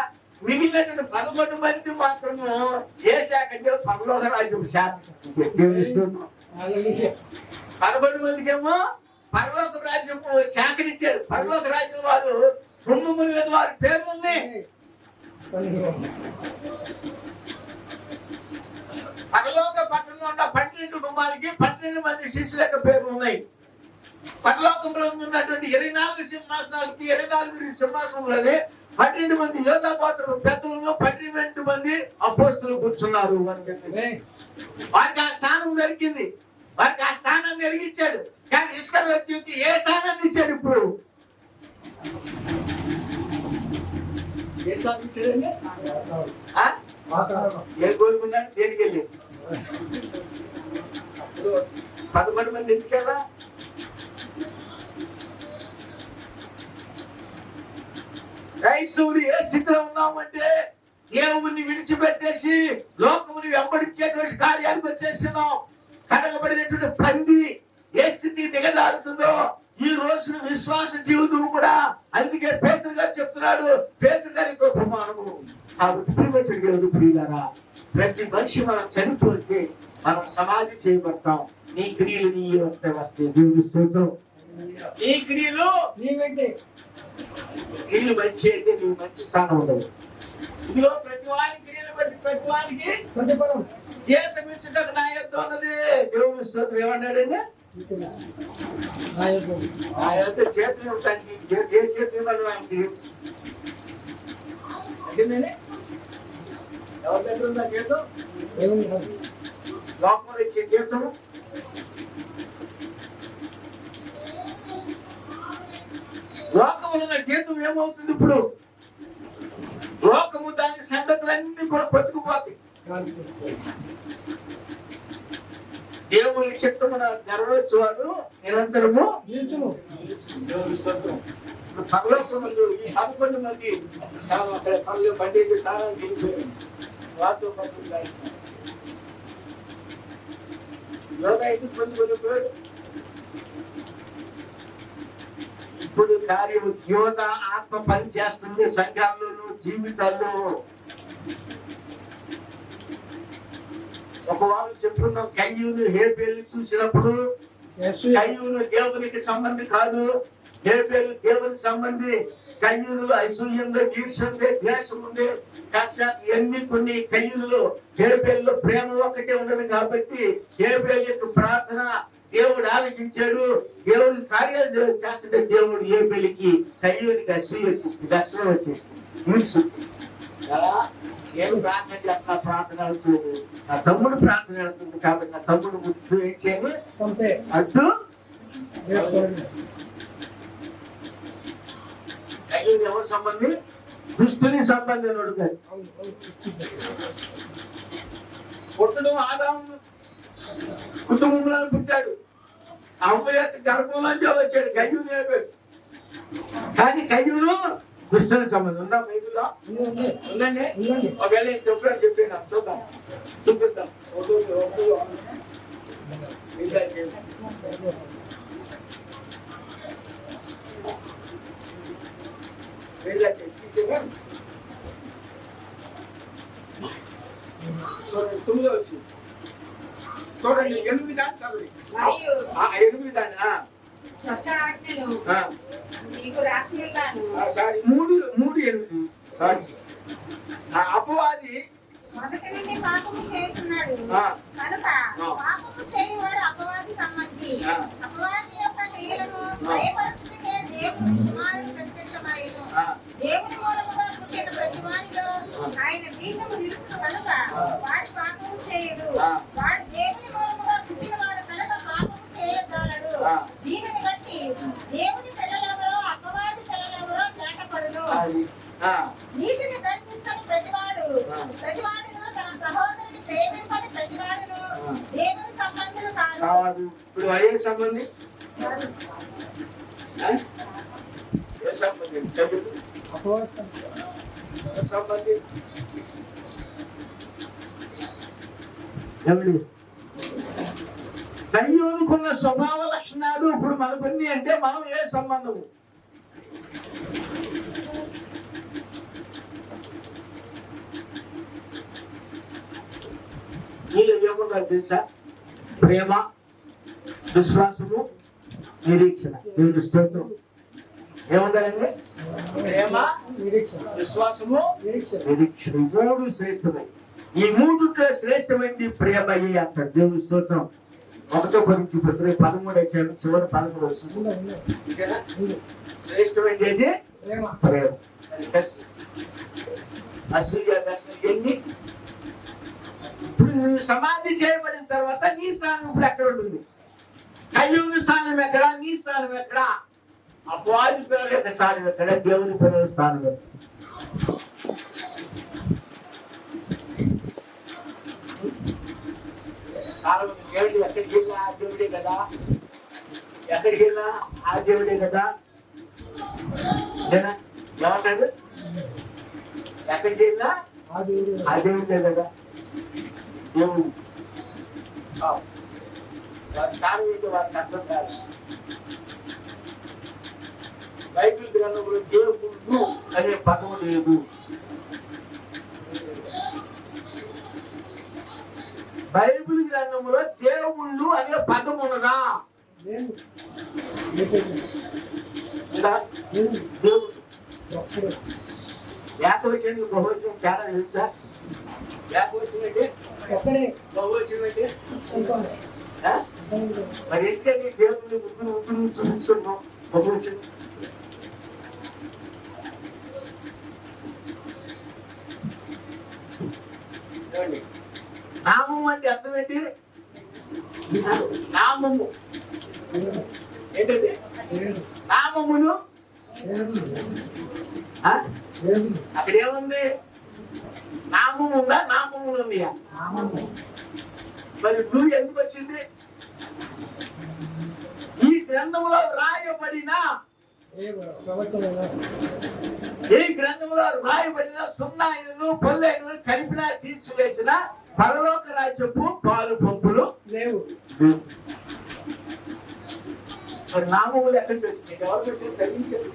మిగిలిన 11 మంది మాత్రము ఏ శాఖ అంటే పరలోక రాజ్యం శాఖ. 11 మందికేమో పరలోక రాజ్యం శాఖనిచ్చారు. పరలోక రాజ్యం వారు 9 మంది వారి పేర్లు ఉన్నాయి. పరలోక పట్టణంలో ఉన్న 12 గుమ్మాలకి 12 మంది శిష్యుల యొక్క పేర్లు ఉన్నాయి. పరలోకంలో ఉన్నటువంటి 24 సింహాసనాలకి 24 సింహాసనంలోనే 12 మంది యోధా గోత్రం పెద్దలు, 12 మంది అపోస్తులు కూర్చున్నారు. వారికి ఆ స్థానం దొరికింది, వారికి ఆ స్థానాన్ని వెలిగించాడు. కానీ ఇస్కరియోతుకి ఏ స్థానాన్ని ఇచ్చాడు? ఇప్పుడు ఏ స్థానం ఇచ్చాడండి? ఏ కోరుకున్నాడు? దేనికి వెళ్ళి 11 మంది ఎందుకెళ్ళా? క్రైస్తవులు ఏ స్థితిలో ఉన్నామంటే దేవుణ్ణి విడిచిపెట్టేసి లోకముని వెంబడించేటువంటి కార్యానికి వచ్చేస్తున్నాం. కడగబడినటువంటి పంది ఏ స్థితి దిగజారుతుందో ఈ రోజున విశ్వాస జీవితం కూడా. అందుకే పేతురు గారు చెప్తున్నాడు, పేతురు గారి ఉపమానము. కాబట్టి ప్రియులారా, ప్రతి మనిషి మనం చనిపోతే మనం సమాధి చేయబడతాం. నీ క్రియలు నీ వెంట వస్తాయి. దేవుని స్తోత్రం. నీ క్రియలు నీ వెంటే. క్రియలు మంచి అయితే నీ మంచి స్థానం ఉండదు. ఇదిగో ప్రతి వారి క్రియలు బట్టి ప్రతి వారికి ప్రతిఫలం జీతం ఇచ్చుటకు నా యొద్ద ఉన్నది. దేవుని స్తోత్రం. ఏమన్నాడండి? నా యొద్ద చేతులు ఉంటానికి ఏ చేతులు ఇవ్వాలి ఆయనకి తెలుసు. అదేనండి, ఎవరి దగ్గర ఉందా జీతం? లోకంలో ఇచ్చే జీతం లోకములో ఉన్న జీతం ఏమవుతుంది? ఇప్పుడు లోకము దాని సంగతులన్నీ కూడా పట్టుకుపోతాయి. దేవుని చిత్తము నెరవేర్చు వాడు నిరంతరము దేవుని స్తోత్రం. పరలోకములు ఈ 11 మంది అక్కడ పనులు 12 స్థానానికి వెళ్ళిపోయారు. వారితో పట్టుకున్నారు. యోగా ఎందుకు పొందుకుపోయాడు? ఇప్పుడు కార్యం యోగ ఆత్మ పని చేస్తుంది సంఘాల్లోనూ జీవితాల్లో. ఒక వారు చెప్పుకున్నాం, కయ్యూను హేబేలు చూసినప్పుడు కయ్యూను దేవునికి సంబంధి కాదు, హేబేలు దేవుని సంబంధి. కయ్యూనులో అసూయంగా, ఈర్ష్యంగా, ద్వేషం ఉంది, కక్ష, ఇవన్నీ కొన్ని. కయ్యూనులో హేబేలులో ప్రేమ ఒకటే ఉన్నది. కాబట్టి హేబేలు యొక్క ప్రార్థన దేవుడు ఆలకించాడు. దేవుడి కార్యాలు చేస్తుంటే దేవుడు హేబేలుకి కయ్యూనికి అసూయ వచ్చేసింది, దర్శనం వచ్చేసింది. నేను ప్రార్థన చేస్తున్నా, ప్రార్థన అవుతుంది. నా తమ్ముడు ప్రార్థన అవుతుంది కాబట్టి నా తమ్ముడు ముద్దు ఏం చేయాలి? అడ్డు కయ్యూని ఎవరి సంబంధి? దుష్టుని సంబంధి అన్నాడు. కానీ పుట్టడం ఆదాము కుటుంబంలో పుట్టాడు. అవ్వ యొక్క గర్భంలోంచి వచ్చాడు. కయ్యూని అయిపోయాడు. కానీ కయ్యూను దుష్టుని సంబంధం ఉందా బైబిల్లో? ఉందండి. ఒకవేళ చెప్పాను చెప్పాను చూద్దాం, చూపిద్దాం. చూడండి 9వ వచనం చూడండి. 8 దాన్ని చదవండి. 8 దాన్ని కొత్త ఆజ్ఞను నీకు రాసి ఉన్నాను. Sorry 3:8 sorry. అపవాది మొదటి నుండి పాపము చేయుచున్నాడు కనుక పాపము చేయువాడు అపవాది సంబంధి. అపవాది యొక్క క్రియలను భయపరచుటకే దేవుని కుమారుడు ప్రత్యక్షమాయెను. దేవుని మూలముగా పుట్టిన ప్రతి వారిలో ఆయన బీజము నిలుచును కనుక వాడు పాపము చేయుడు. వాడు దేవుని మూలముగా పుట్టినవాడు కనుక పాపము చేయజాలడు. దీనిని బట్టి దేవుని పిల్లలెవరో అపవాది పిల్లలెవరో తేటపడును. నీతిని జరిపించని ప్రతివాడును తన సహోదరుని ప్రేమింపని ప్రతివాడును దేవుని సంబంధులు కాదు. ఇప్పుడు అయ్యే సంబంధి సంబంధి కయ్యూనుకున్న స్వభావ లక్షణాలు ఇప్పుడు మనకున్ని అంటే మనం ఏ సంబంధము? నీళ్ళు ఏముండో తెలుసా? ప్రేమ, విశ్వాసము, నిరీక్షణ. దేవుని స్తోత్రం. ఏముండాలండి? ప్రేమ, విశ్వాసము, నిరీక్షణ. 3 శ్రేష్టమై. ఈ 3 శ్రేష్టమైంది ప్రేమయ్యి అంటాడు. దేవుని స్తోత్రం. 1 కొరింథీ పత్రిక 13 చివరి 11 వచనం. శ్రేష్టమైంది ఏది? ప్రేమ. అసూయ ఎన్ని? ఇప్పుడు నువ్వు సమాధి చేయబడిన తర్వాత నీ స్థానం ఇప్పుడు ఎక్కడ ఉంటుంది? కయ్యూని స్థానం ఎక్కడ? నీ స్థానం ఎక్కడ? అపవాది పిల్లల యొక్క స్థానం ఎక్కడ? దేవుని పిల్లల స్థానం ఎక్కడ? దేవుడు ఎక్కడికి వెళ్ళినా ఆ దేవుడే కదా. ఎక్కడికి వెళ్ళినా ఆ దేవుడే కదా. ఏమంటాడు? ఎక్కడికి వెళ్ళినా ఆ దేవుడే కదా. దేవుడు స్థానం ఏంటో వారికి అర్థం కాదు. బైబిల్ గ్రంథంలో దేవుడు అనే పదము లేదు. బైబిల్ గ్రంథంలో దేవుళ్ళు అనే పదం ఉన్నదా? దేవుడు ఏకవచనానికి బహువచనం తేడా తెలుసా? ఏకవచనం అంటే బహువచనం అంటే మరి ఎందుకంటే దేవుడిని ముగ్గురు చూపించుకున్నాం బహువచనం. నామము అంటే అర్థం ఏంటి? నామము ఏంటది? నామమును అక్కడ ఏముంది? నామము ఉందా? నామములు ఉన్నాయా? మరి నువ్వు ఎందుకు వచ్చింది? ఈ గ్రంథంలో రాయబడిన సున్నాయిను పొల్లైను కలిపినా తీసివేసిన పరలోక రాజ్యపు పాలు పంపులు లేవు. మరి నామములు ఎక్కడి నుంచి వచ్చింది? గవర్నమెంట్ చదివించారు.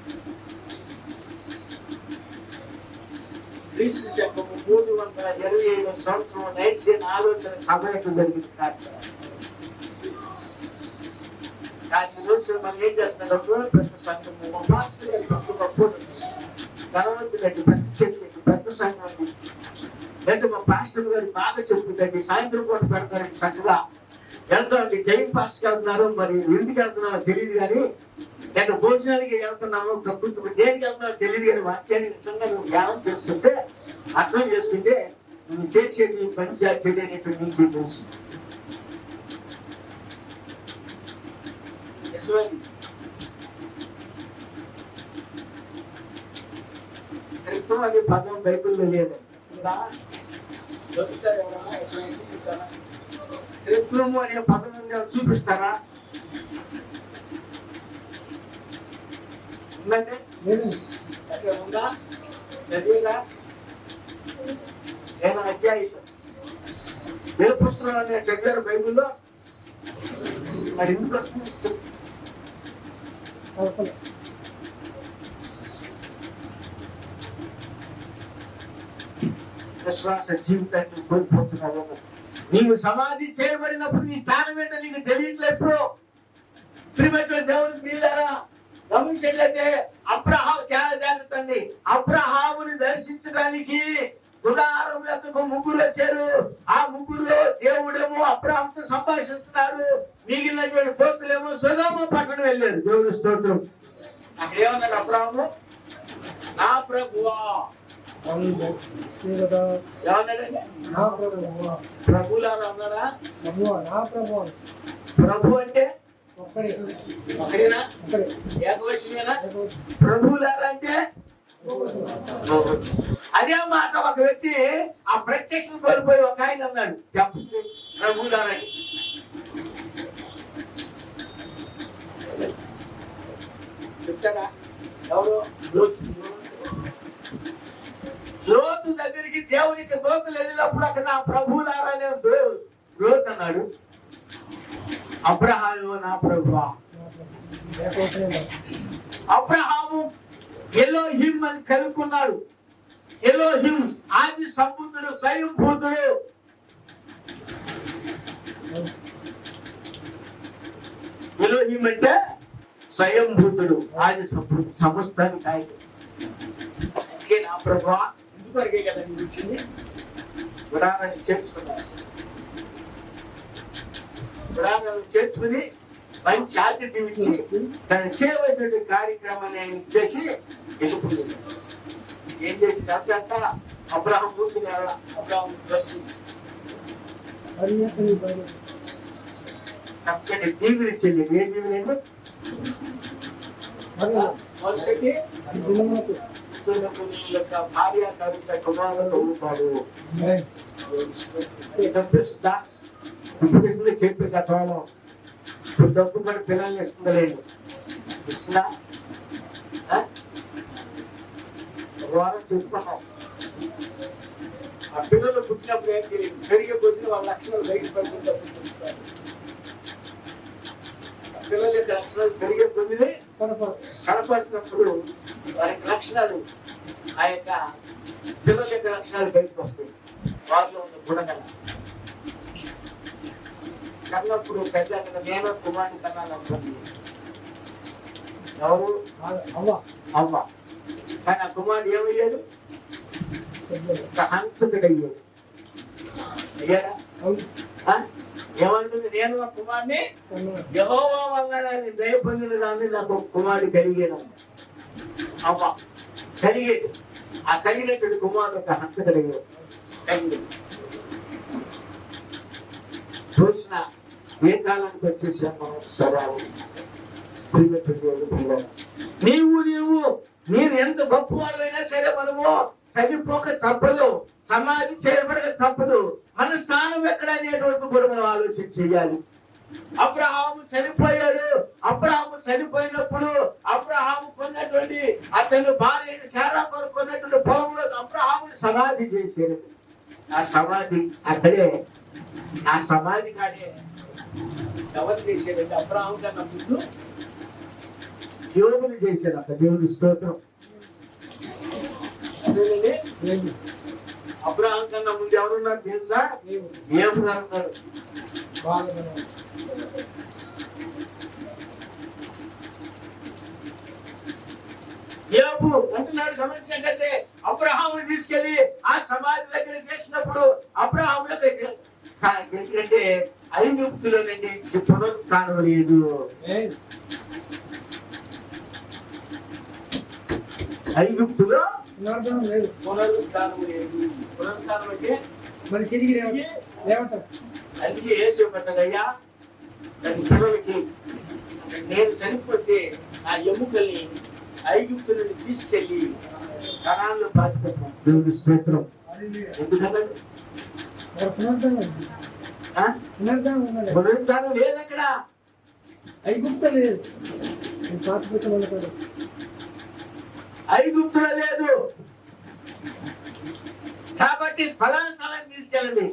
క్రీస్తు శకము 325 సంవత్సరం నైసియన్ ఆలోచన సభకు జరిగింది. కానీ రోజు మనం ఏం చేస్తున్నాం? పెద్ద సంఘము పాస్టర్ గొప్ప ధనవంతుడండి, పెద్ద చర్చ, పెద్ద సంఘం. లేదా మా పాస్టర్ గారు బాగా చెప్తుందండి, సాయంత్రం పూట పెడతారండి, చక్కగా వెళ్తామండి. టైం పాస్కి వెళ్తున్నారు, మరి ఎందుకు వెళ్తున్నారో తెలియదు కానీ, లేక భోజనానికి వెళ్తున్నాము, ప్రకృతి దేనికి వెళ్తున్నారో తెలియదు కానీ, వాక్యాన్ని నిజంగా నువ్వు ధ్యానం చేసుకుంటే, అర్థం చేసుకుంటే నువ్వు చేసేది మంచి చెడు అనేటువంటి నీకు తెలుసు. త్రిత్వం అనే పదం బైబిల్లో లేదు. దొరుకుతారు ఎవరన్నా? ఎప్పుడైనా చూపిస్తారా? త్రిత్వము అనే పదం చూపిస్తారా? ఉందండి? అట్లా ఉందా? చదివేలా? నేను అధ్యాయులు ఏ పుస్తకాలు నేను చదివాను బైబిల్లో? మరి ఎందుకు వస్తుంది? విశ్వాస జీవితాన్ని కోల్పోతున్నావు. నీవు సమాధి చేయబడినప్పుడు నీ స్థానం ఏంటో నీకు తెలియట్లేదు. ఎప్పుడు ప్రియమైన దేవుని ప్రియులారా గమనించట్లయితే అబ్రహాము చాలా జాగ్రత్త అండి. అబ్రహాముని దర్శించడానికి గుడారం యొక్కకు ముగ్గురు వచ్చారు. ఆ ముగ్గురులో దేవుడేమో అబ్రహాముతో సంభాషిస్తున్నాడు. మిగిలినటువంటి దోతులేమో సొదొమ పక్కన వెళ్ళారు. దేవుని స్తోత్రం. అక్కడ ఏమన్నాడు అబ్రహాము? నా ప్రభువా ఏమన్నాడండి? ప్రభులారా అన్నారా? ప్రభు అంటే ఒకడేనా? ఏకవచనేనా? ప్రభులారా అంటే అదే మాట ఒక వ్యక్తి ఆ ప్రత్యక్షం కోల్పోయి ఒక ఆయన అన్నాడు, చెప్పండి ప్రభులారా. చెప్తారా? ఎవరు? లోతు దగ్గరికి దేవునికి దోతలు వెళ్ళినప్పుడు అక్కడ నా ప్రభువులారా లోతు అన్నాడు. అబ్రహాము నా ప్రభువా. అబ్రహాము ఎలోహిం అని కనుక్కున్నాడు. ఎలోహిం ఆది సంబుద్ధుడు, స్వయంభూతుడు. ఎలోహిం అంటే స్వయంభూతుడు, ఆది సంబుద్ధుడు, సమస్తానికి ఆయన. నా ప్రభువా ఇందువరకే కదా నీకు ఇచ్చింది. గుడారాన్ని చేర్చుకున్నాడు. గుడారాన్ని చేర్చుకుని మంచి ఆతిథ్యం ఇచ్చి తను చేయవలసినటువంటి కార్యక్రమాన్ని ఆయన చేసి వెళ్ళిపోయింది. ఏం చేసి అంత అబ్రహాం ముందు అబ్రహాం దర్శించి చక్కటి దీవులు ఇచ్చింది. ఏ దీవులండి? మనిషికి భార్య కవిత కుమారులు అవుతాడు. తప్పిస్తుందా? తప్పిస్తుంది చెప్పి గతంలో. ఇప్పుడు డబ్బు కూడా పిల్లల్ని ఇస్తుందా? లేదు. ఇస్తుందా? ఒక వారం చెప్పుకున్నాం. ఆ పిల్లలు పుట్టినప్పుడు ఏం తెలియదు. పెరిగే కొద్దిన వాళ్ళ లక్షణాలు బయట పడుతుంటారు. పిల్లల యొక్క లక్షణాలు పెరిగే కొద్దిని కనపడుతున్నప్పుడు వారికి లక్షణాలు, ఆ యొక్క పిల్లల యొక్క లక్షణాలు బయటకు వస్తాయి. వారిలో ఉన్న గుణగణ కన్నప్పుడు పెద్ద నేను కుమారుని కన్నాను అనుకోండి. ఎవరు? అవ్వ. కానీ ఆ కుమారుడు ఏమయ్యాడు? ఒక హంతకుడయ్యాడు. అయ్యాడా? ఏమంటుంది? నేను ఆ కుమారుని యెహోవా వలన దయ పొందిన దాన్ని నాకు కుమారుడు కలిగాడు. అవ్వ కలిగాడు. ఆ కలిగినటువంటి కుమారుడు ఒక హంతకుడయ్యాడు. చూసిన ఏ కాలానికి వచ్చేసాం మనం? సవాలు. మీరు ఎంత గొప్పవాళ్ళైనా సరే మనము చనిపోక తప్పదు, సమాధి చేయబడక తప్పదు. మన స్థానం ఎక్కడ అనేటువంటి కూడా మనం ఆలోచన చేయాలి. అబ్రహాము చనిపోయాడు. అబ్రహాము చనిపోయినప్పుడు అబ్రహాము కొన్నటువంటి అతను భార్య శారా కొనుక్కున్నటువంటి పొలంలో అబ్రహాము సమాధి చేశాడు. ఆ సమాధి అక్కడే, ఆ సమాధి కాడే ఎవరు చేశాడంటే అబ్రహాం కన్నా ముందు యోగులు చేశాడు. అక్కడ దేవుని స్తోత్రం. అదేనండి, అబ్రహాం కన్నా ముందు ఎవరున్నారు తెలుసా? ఏబు గారు ఉన్నారు. ఏబు అంటున్నాడు గమనించండి. అబ్రహాముని తీసుకెళ్లి ఆ సమాధి దగ్గర చేసినప్పుడు అబ్రహాం ఎందుకంటే ఐగుప్తులో నుండి పునరుత్థానం లేదు. ఐగుప్తులో పునరుత్థానం లేదు. పునరుత్థానం అంటే మరి తిరిగి లేవంటారు. అందుకే ఏసేపడ్డదయ్యా దాని పిల్లలకి, నేను చనిపోతే ఆ ఎముకల్ని ఐగుప్తు నుండి తీసుకెళ్లి కణాలను పాతిపెట్టాం. దేవుని స్తోత్రం. ఎందుకంటే పునరుద్ధానం లేదు అక్కడ. ఐగుప్త లేదు, పాత పెట్టమని ఐగుప్తులో లేదు. కాబట్టి ఫలానా స్థలాన్ని తీసుకెళ్ళండి.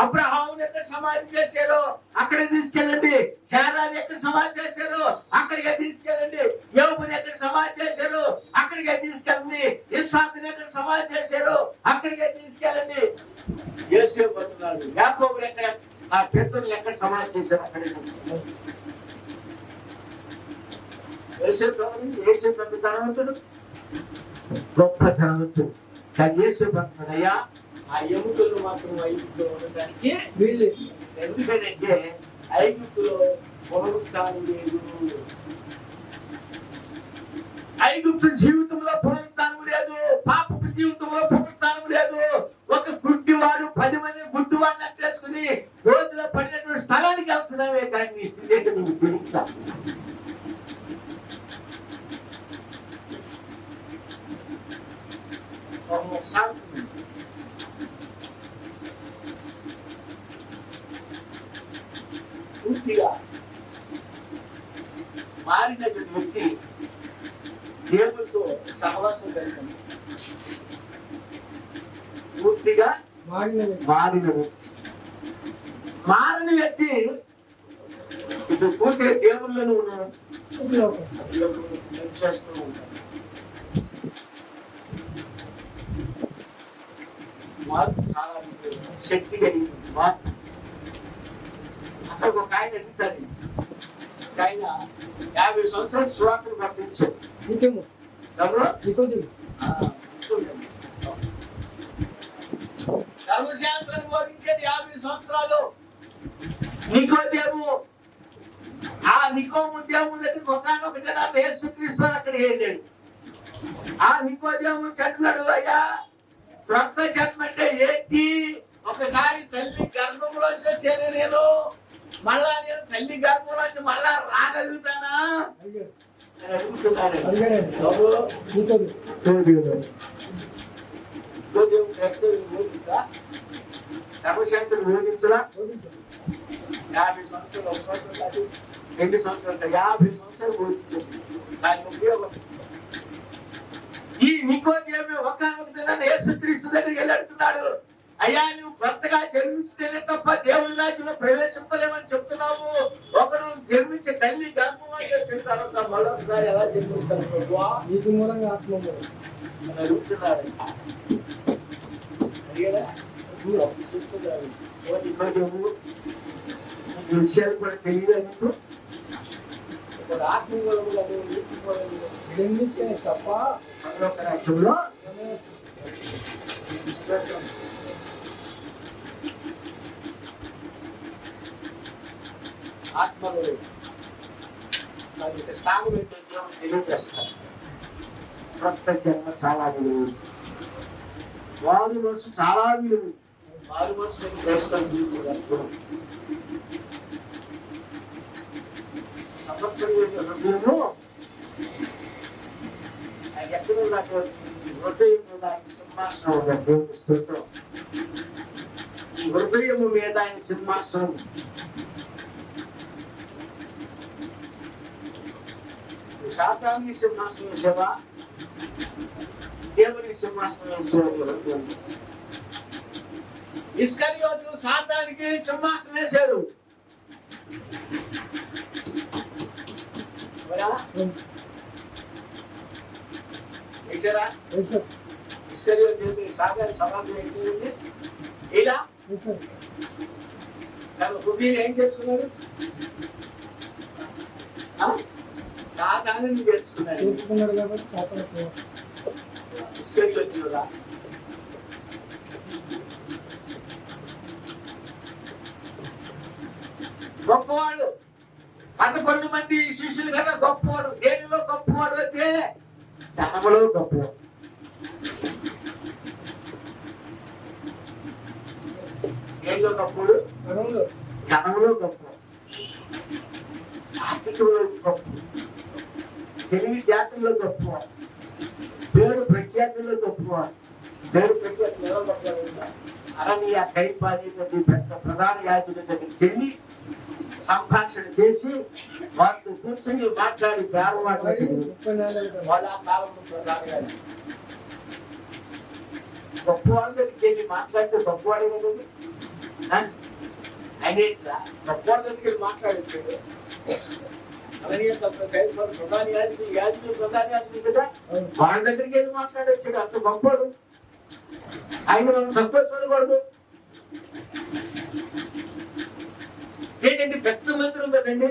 అబ్రహాముని ఎక్కడ సమాధి చేశారో అక్కడికి తీసుకెళ్ళండి. శారాని ఎక్కడ సమాధి చేశారో అక్కడికే తీసుకెళ్ళండి. యోబుని ఎక్కడ సమాధి చేశారో అక్కడికే తీసుకెళ్ళండి. ఇస్సాకుని ఎక్కడ సమాధి చేశారో అక్కడికే తీసుకెళ్ళండి. యోసేపు అంటున్నాడు, యాకోబుని ఎక్కడ, ఆ పితరులు ఎక్కడ సమాధి చేశారో అక్కడికి తీసుకెళ్ళండి. యోసేపు అంత ధనవంతుడు, గొప్ప ధనవంతుడు. కానీ యోసేపు అంటున్నాడు, అయ్యా ఆ ఎముకలు మాత్రం ఐగుప్తులో ఉండడానికి వీళ్ళు ఎందుకంటే ఐగుప్తులో పునరుత్థానం లేదు. ఐగుప్తు జీవితంలో పునరుత్థానం లేదు. పాపపు జీవితంలో పునరుత్థానం లేదు. ఒక గుడ్డివాడు 10 మంది గుడ్డివాడిని అట్టేసుకుని రోజులో పడినటువంటి స్థలానికి వెళ్తున్నావే, కానీ నీ స్థితి ఏంటో నీకు తెలియదు. ఒకసారి పూర్తిగా మారినటువంటి వ్యక్తి దేవుడితో సహవాసం కలిగి పూర్తిగా మారిన వ్యక్తి. మారిన వ్యక్తి ఇటు పూర్తిగా దేవుళ్ళను ఉన్నాడు, చేస్తూ ఉంటాడు. మార్పు చాలా శక్తి కలిగింది. మార్పు అక్కడ ఒక ఆయన అడుగుతాడు, ఆయన 50 సంవత్సరాలు సువార్తను పట్టించాడు. ధర్మశాస్త్రాన్ని బోధించేది 50 సంవత్సరాలు. నికోదేము, ఆ నికోదేము దగ్గరికి ఒకనొక దినాన్ని యేసుక్రీస్తు అక్కడికి వెళ్ళాడు. ఆ నికోదేము చెట్టున్నాడు, అయ్యా క్రొత్త జన్మ అంటే ఏంటి? ఒకసారి తల్లి గర్భంలోంచి వచ్చాను నేను, మళ్ళా నేను తల్లి గర్భంలోంచి మళ్ళా రాగలుగుతానా అని అడుగుతున్నాను. ధర్మశాస్త్రం బోధించరా? 50 సంవత్సరాలు, 1 సంవత్సరం కాదు, 2 సంవత్సరాలు కాదు, 50 సంవత్సరాలు బోధించింది. దానికి ఉపయోగం ఈ నికోదేము ఒకానొక దినాన్ని యేసుక్రీస్తు దగ్గరికి వెళ్ళి అడుగుతున్నాడు, అయ్యా నువ్వు కొత్తగా జన్మించితేనే తప్ప దేవుని రాజ్యంలో ప్రవేశింపలేమని చెప్తున్నావు. ఒకడు జన్మించే తల్లి గర్భంలో వచ్చిన తర్వాత మరొకసారి ఎలా జన్మిస్తాను ప్రభువా? నీకు మూలంగా ఆత్మ అని అడుగుతున్నాడు. అడిగేదా? చెప్తున్నారు ఈ విషయాలు కూడా తెలియదు. నీకు ఒక ఆత్మ మూలంగా జన్మిస్తే తప్ప మరొక రాజ్యంలో ఆత్మలో స్థానం ఏంటో దేవుడు తెలియజేస్తారు. కొత్త జన్మ చాలా విలువ, వారి మనసు చాలా విలువ. వారి మనసు క్రైస్తవ జీవితం సమర్పణ హృదయము ఆయన ఎక్కడో నాకు హృదయం మీద ఆయన సింహాసనం ఉంది. దేవుని స్తోత్రం. ఈ హృదయము మీద ఆయన సింహాసనం. సాతాన్ని సింహాసనం వేసావా? దేవుని సింహాసనం వేసేవాడు. ఇస్కరియోతు సాతానికి సింహాసనం వేశాడు. వేసారా? ఇస్కరియోతు సాతాన్ని సమాధి వేసింది. ఇలా తన హృదయం ఏం చేసుకున్నాడు? సాతాన్ని చేర్చుకున్నాడు కాబట్టి సాతాను ఇస్కరియోతుగా. గొప్పవాడు 11 మంది శిష్యులు కన్నా గొప్పవాడు. దేనిలో గొప్పవాడు అయితే ధనములో గొప్పవాడు. దేనిలో గొప్పవాడు? ధనములో గొప్పవాడు, ఆర్థికంలో గొప్ప, తెలివి జాతుల్లో గొప్పవాడు, పేరు ప్రఖ్యాతుల్లో గొప్పవాడు. పేరు ప్రఖ్యాతులు ఎవరు గొప్పవాడు? అరణ్య కైపాని పెద్ద ప్రధాన యాజకుల దగ్గరికి వెళ్ళి సంభాషణ చేసి వాళ్ళతో కూర్చొని మాట్లాడి బేరవాడు. వాళ్ళ ఆ కాలంలో ప్రధాన యాజకులు గొప్పవాడి దగ్గరికి వెళ్ళి మాట్లాడితే గొప్పవాడే కదండి. ఆయన గొప్పవాడి దగ్గరికి వెళ్ళి మాట్లాడచ్చు. ప్రధాన యాజకులు ప్రధాన యాజకులు కదా, వాళ్ళ దగ్గరికి వెళ్ళి మాట్లాడొచ్చాడు. అంత గొప్పవాడు. ఆయన మనం తక్కువ చూడకూడదు. ఏంటండి, పెద్ద మంత్రులు కదండి,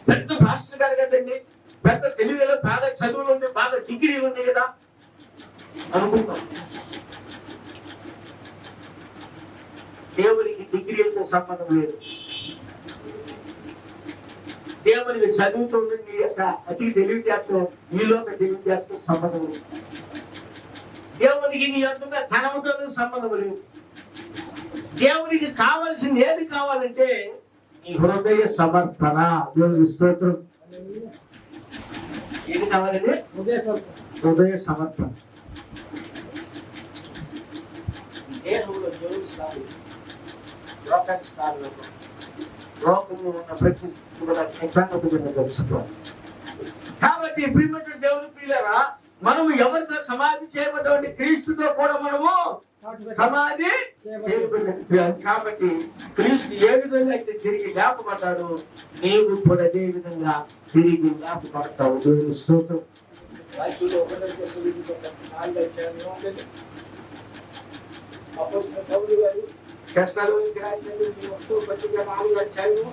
పెద్ద మాస్టర్ గారు కదండి, పెద్ద తెలుగులో బాగా చదువులు ఉన్నాయి, బాగా డిగ్రీలు ఉన్నాయి కదా అనుకుంటాం. దేవునికి డిగ్రీలతో సంబంధం లేదు. దేవునికి చదువుతూ నీ యొక్క అతి తెలివితేటతో నీలోక తెలివితేటతో సంబంధం లేదు. దేవునికి నీ యొక్క ధనంతో సంబంధం లేదు. దేవునికి కావాల్సింది ఏది కావాలంటే నీ హృదయ సమర్పణ. దేవుని స్తోత్రం. ఏది కావాలండి? హృదయ సమర్పణ. దేహంలో దేవుని స్థానం, లోకానికి స్థానం, లోకంలో ఉన్న ప్రతి కూడా తెలుసుకోవాలి. కాబట్టి ప్రియమైన దేవుని ప్రియులారా, మనము ఎవరితో సమాధి చేయబడ్డామంటే క్రీస్తుతో కూడా మనము సమాధి చేయబడ్డాం. కాబట్టి క్రీస్తు ఏ విధంగా అయితే తిరిగి లేపబడ్డాడు, నీవు కూడా అదే విధంగా తిరిగి లేపబడతావు. దేవుని స్తోత్రం. పౌలు గారు చెస్సలోనికి రాసినటువంటి 1:4 అధ్యాయము.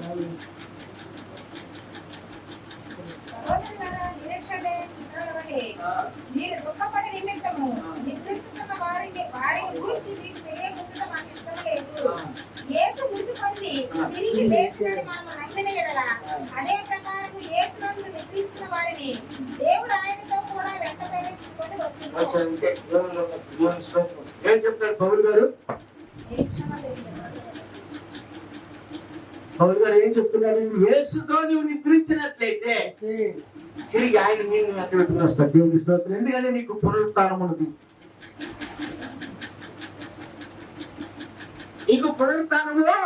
సహోదరులారా, నిరీక్షలేని ఇతరుల వలె మీరు దుఃఖపడి నిమిత్తము నిద్రిస్తున్న వారిని గూర్చి మీకు తెలియకుండా మాకు ఇష్టం లేదు. యేసు మృతి పొంది తిరిగి లేచినని మనము నమ్మిన యెడల అదే ప్రకారం యేసునందు నిద్రించిన వారిని దేవుడు ఆయనతో కూడా వెంటబెట్టుకొని వచ్చును. ఏం చెప్తారు పౌలు గారు? పౌలు గారు ఏం చెప్తున్నారు? యేసుతో నువ్వు నిద్రించినట్లయితే తిరిగి ఆయన నేను అక్కడ పెట్టుకుని వస్తాడు. దేవుని స్తోత్రం. ఎందుకంటే నీకు పునరుత్థానం ఉన్నది. నీకు పునరుత్థానంలో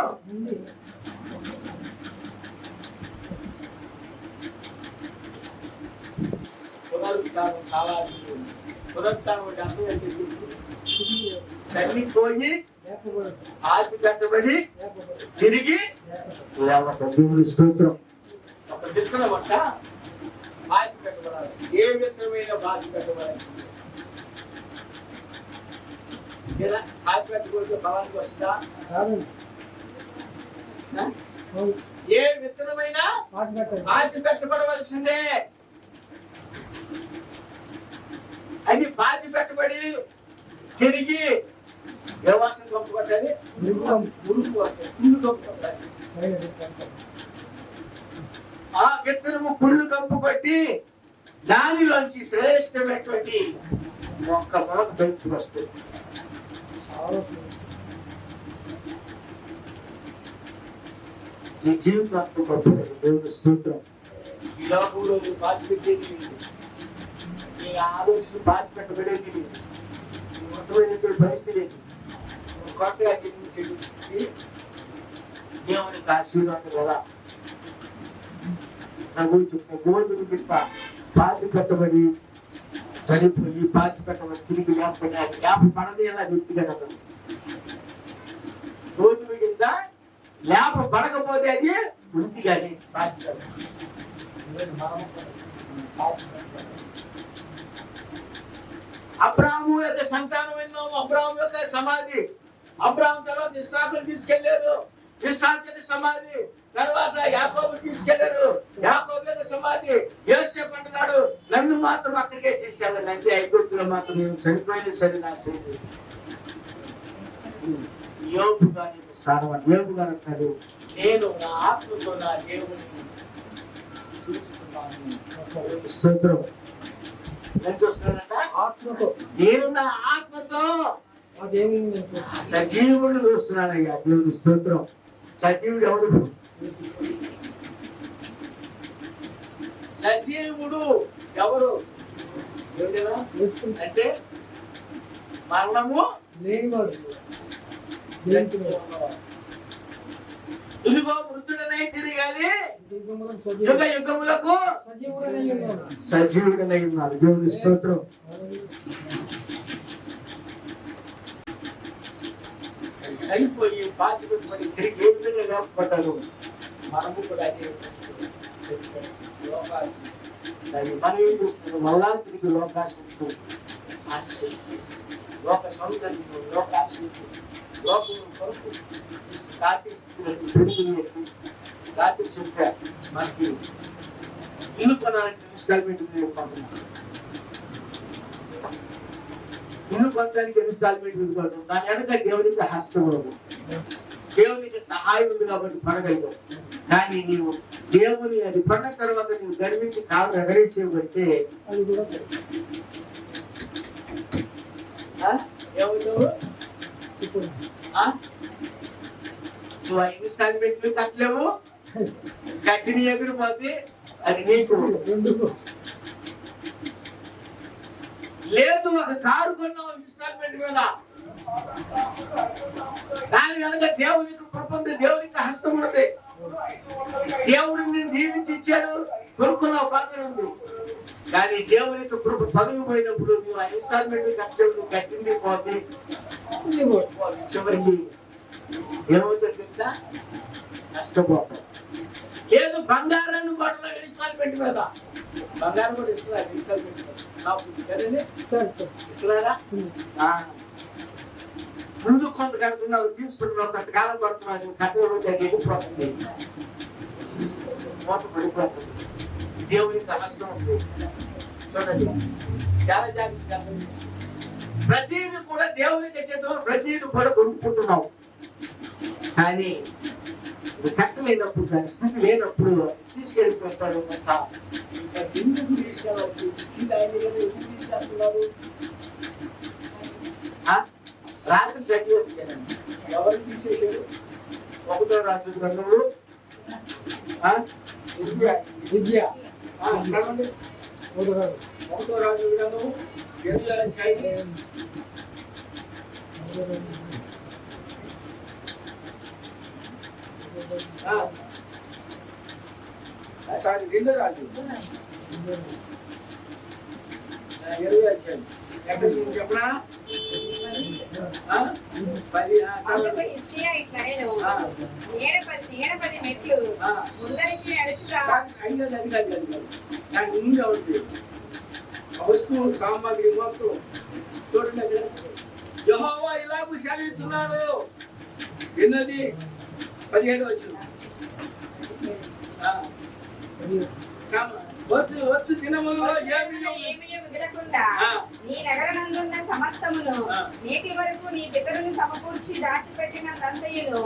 పునరుత్థానం చాలా పునరుత్థానం అంటే అర్థం ఏంటి? చనిపోయి ఆది పెట్టబడి తిరిగి దేవుని స్తోత్రం. ఒక విత్తనం అంట బాధ పెట్టబడాలి. ఏ విత్తనమైన బాధ పెట్టబడాలి. బాధ పెట్టకూడదు, ఫలానికి వస్తుందా? ఏ విత్తనమైనా బాధ పెట్టబడవలసిందే. అది బాధ పెట్టబడి తిరిగి వ్యవసాయం గొప్ప కొట్టాలి, మురుగు వస్తాయి, కుళ్ళు గొప్ప కొట్టాలి. ఆ విత్తనము కుళ్ళు గొప్ప కొట్టి దానిలోంచి శ్రేష్టమైనటువంటి ఒక్క మొక్క బయటకు వస్తుంది. నీ జీవితం అంత గొప్పది. దేవుని స్తోత్రం. ఈ లోకంలో నీ బాధ పెట్టేది, నీ ఆలోచన బాధ పెట్టబడేది, మొత్తమైనటువంటి పరిస్థితి లేదు. కొత్తగా చెల్లించి దేవునికి ఆశీర్వాదం కదా. నాకు చెప్పిన గోధుమ పిప్ప పాతి పెట్టబడి చనిపోయి పాతి పెట్టబడి తిరిగి లేకపోయినా లేపబడని ఎలా వ్యక్తిగత గోధుమ గింజ లేపబడకపోతే అది ఉంది కానీ పాతి అబ్రాహాము యొక్క సంతానం విన్నాము. అబ్రాహాము యొక్క సమాధి, అబ్రాహాం తర్వాత ఇస్సాకును తీసుకెళ్లారు. ఇస్సాకు యొక్క సమాధి తర్వాత యాకోబు తీసుకెళ్లారు. యాకోబు యొక్క సమాధి. యోసేపు అంటున్నాడు, నన్ను మాత్రం అక్కడికే తీసుకెళ్ళండి, అంటే ఐగుప్తులో మాత్రం నేను చనిపోయిన సరే నా సరే. యోబు గారి స్థానం అని యోబు గారు అంటాడు, నేను నా ఆత్మతో నా దేవుని చూస్తున్నాను. స్తోత్రం. ఏం చూస్తున్నాడంట? ఆత్మతో. నేను నా ఆత్మతో సజీవుడు చూస్తున్నానయ్యా. దేవుని స్తోత్రం. సజీవుడు ఎవడు? సజీవుడు ఎవరు? ఏమిటో వేసుకుంటే అంటే మరణము లేనివాడు జయించువాడు. ఇదిగో మృతుడనై తిరిగాలి యుగములకు యుగ సజీవుడు. యుగములకు సజీవుడనై ఉన్నాడు. సజీవుడనై ఉన్నాడు. దేవుని స్తోత్రం. చనిపోయి బాధ్యపడి తిరిగి ఏ విధంగా లేకపోతాడు మనము కూడా అదే లోకాశ దాన్ని మనం ఏం చూస్తున్నాం మళ్ళా తిరిగి లోకాశంతో లోక సౌందర్యం లోకాశంతో లోకం కొరకు రాత్రి రాత్రి చెప్తే మనకి ఇల్లు కొనాలంటే ఇన్స్టాల్మెంట్ ఇల్లు కొనడానికి ఇన్స్టాల్మెంట్ కొనడం దాని వెనక దేవునికి హస్తం ఉంది, దేవునికి సహాయం ఉంది కాబట్టి పడగలిగావు. కానీ నీవు దేవుని అది పడిన తర్వాత నీవు గర్వించి కాలు ఎగరేసేవంటే అది కూడా ఏమవుతావు? ఇప్పుడు నువ్వు ఆ ఇన్స్టాల్మెంట్లు కట్టలేవు, కట్టిన ఎగిరిపోతే అది నీకు రెండు లేదు. ఒక కారు కొన్నావు ఇన్స్టాల్మెంట్ మీద, దాని వెనక దేవునికి కృప ఉంది, దేవునికి హస్తం ఉంది, దేవుడు నేను దీవించి ఇచ్చాడు, కొనుక్కున్నావు బంగారం ఉంది. కానీ దేవునికి కృప తొలగిపోయినప్పుడు నువ్వు ఆ ఇన్స్టాల్మెంట్ కట్టలేవు, నువ్వు కట్టింది పోతే చివరికి ఏమవుతుంది తెలుసా? నష్టపోతావు. లేదు బంగారాన్ని కొట్టడం ఇన్స్టాల్మెంట్ మీద, బంగారం కూడా ఇస్తున్నారు ఇన్స్టాల్మెంట్ మీద షాప్ కదండి ఇస్తున్నారా? ముందు కొంత కడుతున్నావు, తీసుకుంటున్నావు, కొంతకాలం పడుతున్నావు, కట్టకపోతే అది ఎగిరిపోతుంది, మూత పడిపోతుంది. దేవునికి అవసరం ఉంది. చూడండి చాలా జాగ్రత్తగా అర్థం చేసుకోండి. ప్రతిదీ కూడా దేవునికి చేద్దాం, ప్రతిదీ కూడా కొనుక్కుంటున్నావు. కానీ ఇది కట్టలేనప్పుడు, దాని స్థితి లేనప్పుడు తీసుకెళ్ళిపోతాడు. ఎందుకు తీసుకెళ్ళవచ్చు? ఎందుకు తీసుకెళ్తున్నారు? రాత్రి చదివి వచ్చానండి. ఎవరు తీసేసాడు? 1వ రాజు గ్రంథము విద్య చదవండి. 1వ రాజు గ్రంథము 8వ అధ్యాయం. సారీ 2వ రాజు 20వ అధ్యాయం. ఎక్కడ నుంచి చెప్పనా? 10 అందుకు హిజ్కియా ఇట్లనెను, ఏడపది మెట్లు ముందరించి నడుచురా. ఐదోది అది కాదు. దాని ముందు అవుతుంది వస్తువు సామాగ్రి మొత్తం చూడండి. అక్కడ యెహోవా ఇలాగూ సెలవిస్తున్నాడు. విన్నది 17వ వచనం. వచ్చు దినములలో ఏమీ వదలకుండా నీ నగరనందున్న సమస్తమును నేటి వరకు నీ పితరుని సమకూర్చి దాచిపెట్టినంతయును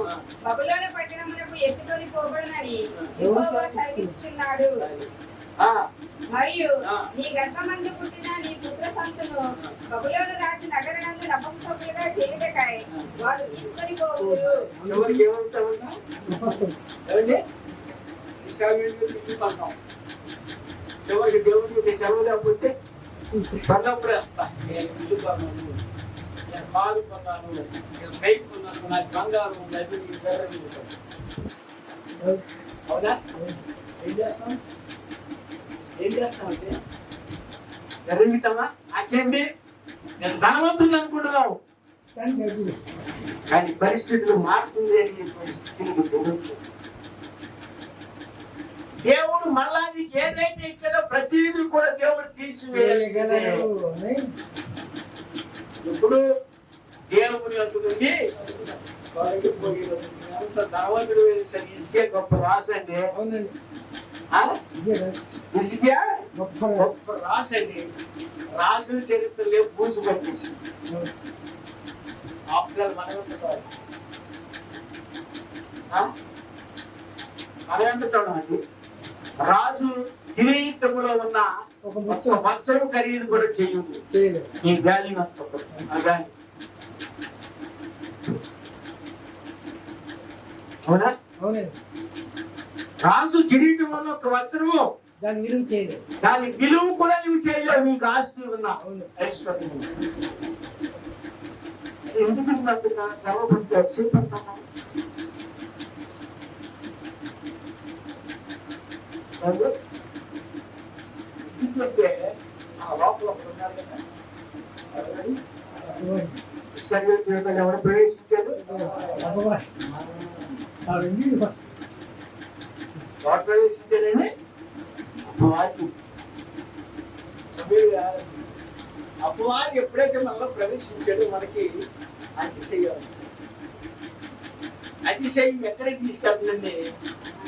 బబులోను పట్టణములకు ఎత్తుకొని పోబడునని యెహోవా సెలవిచ్చుచున్నాడు. మరియు నీ గర్భమందు పుట్టిన నీ పుత్ర సంతును బబులోను రాజు నగరనందు నపుంసకులుగా చేయుటకై వారు తీసుకొని పోవుదురు. చివరికి ఏమవుతామంట? ఏమండి? చివరికి దేవుడికి సెలవు లేకపోతే పడినప్పుడు నేను ఇల్లు కొన్నాను, నేను పాలు కొన్నాను, నేను బైక్ కొన్నాను, నాకు బంగారం ఉంది, అది అవునా? ఏం చేస్తాం? ఏం చేస్తామంటే ఎరుగుతామా? అకేంటి నేను ధనవంతుని అనుకుంటున్నావు, కానీ పరిస్థితులు మారుతుంది అని పరిస్థితులకు తెలియదు. దేవుడు మళ్ళా నీకు ఏదైతే ఇచ్చాడో ప్రతిదీ కూడా దేవుడు తీసివేయగలడు. ఇప్పుడు దేవుని యొక్క నుండి అంత ధనవంతుడు సరే ఇసుకే గొప్ప రాసు అండి. ఇసుకే గొప్ప రాసు అండి. రాసుల చరిత్రలే పూసి పట్టేసి ఆఫ్టర్ మనం ఎంత చూడండి. రాజు కిరీటములో ఉన్న ఒక వస్త్రం ఖరీదు కూడా చేయదు. ఈ గాలి అవునా? రాజు కిరీటం వల్ల ఒక వస్త్రము దాన్ని విలువ చేయలేదు. దాని విలువ కూడా నువ్వు చేయలేవు. నీకు ఆస్తి ఉన్నా అవును. ఐశ్వర్యం ఉన్నా. ఎందుకు నాకు గర్వపడితే వచ్చేపడతాను? ఎందుకంటే ఆ లోపల ఒకడు ఉన్నాడు కదా, ఇస్కరియోతు యూదాను ఎవరు ప్రవేశించాడు? అపవాది. ఆ రెండు ఎవరు ప్రవేశించాడండి? అపవాది. అపవాది ఎప్పుడైతే మనలో ప్రవేశించాడో మనకి అతిశయం. అతిశయం ఎక్కడికి తీసుకెళ్తుందండి?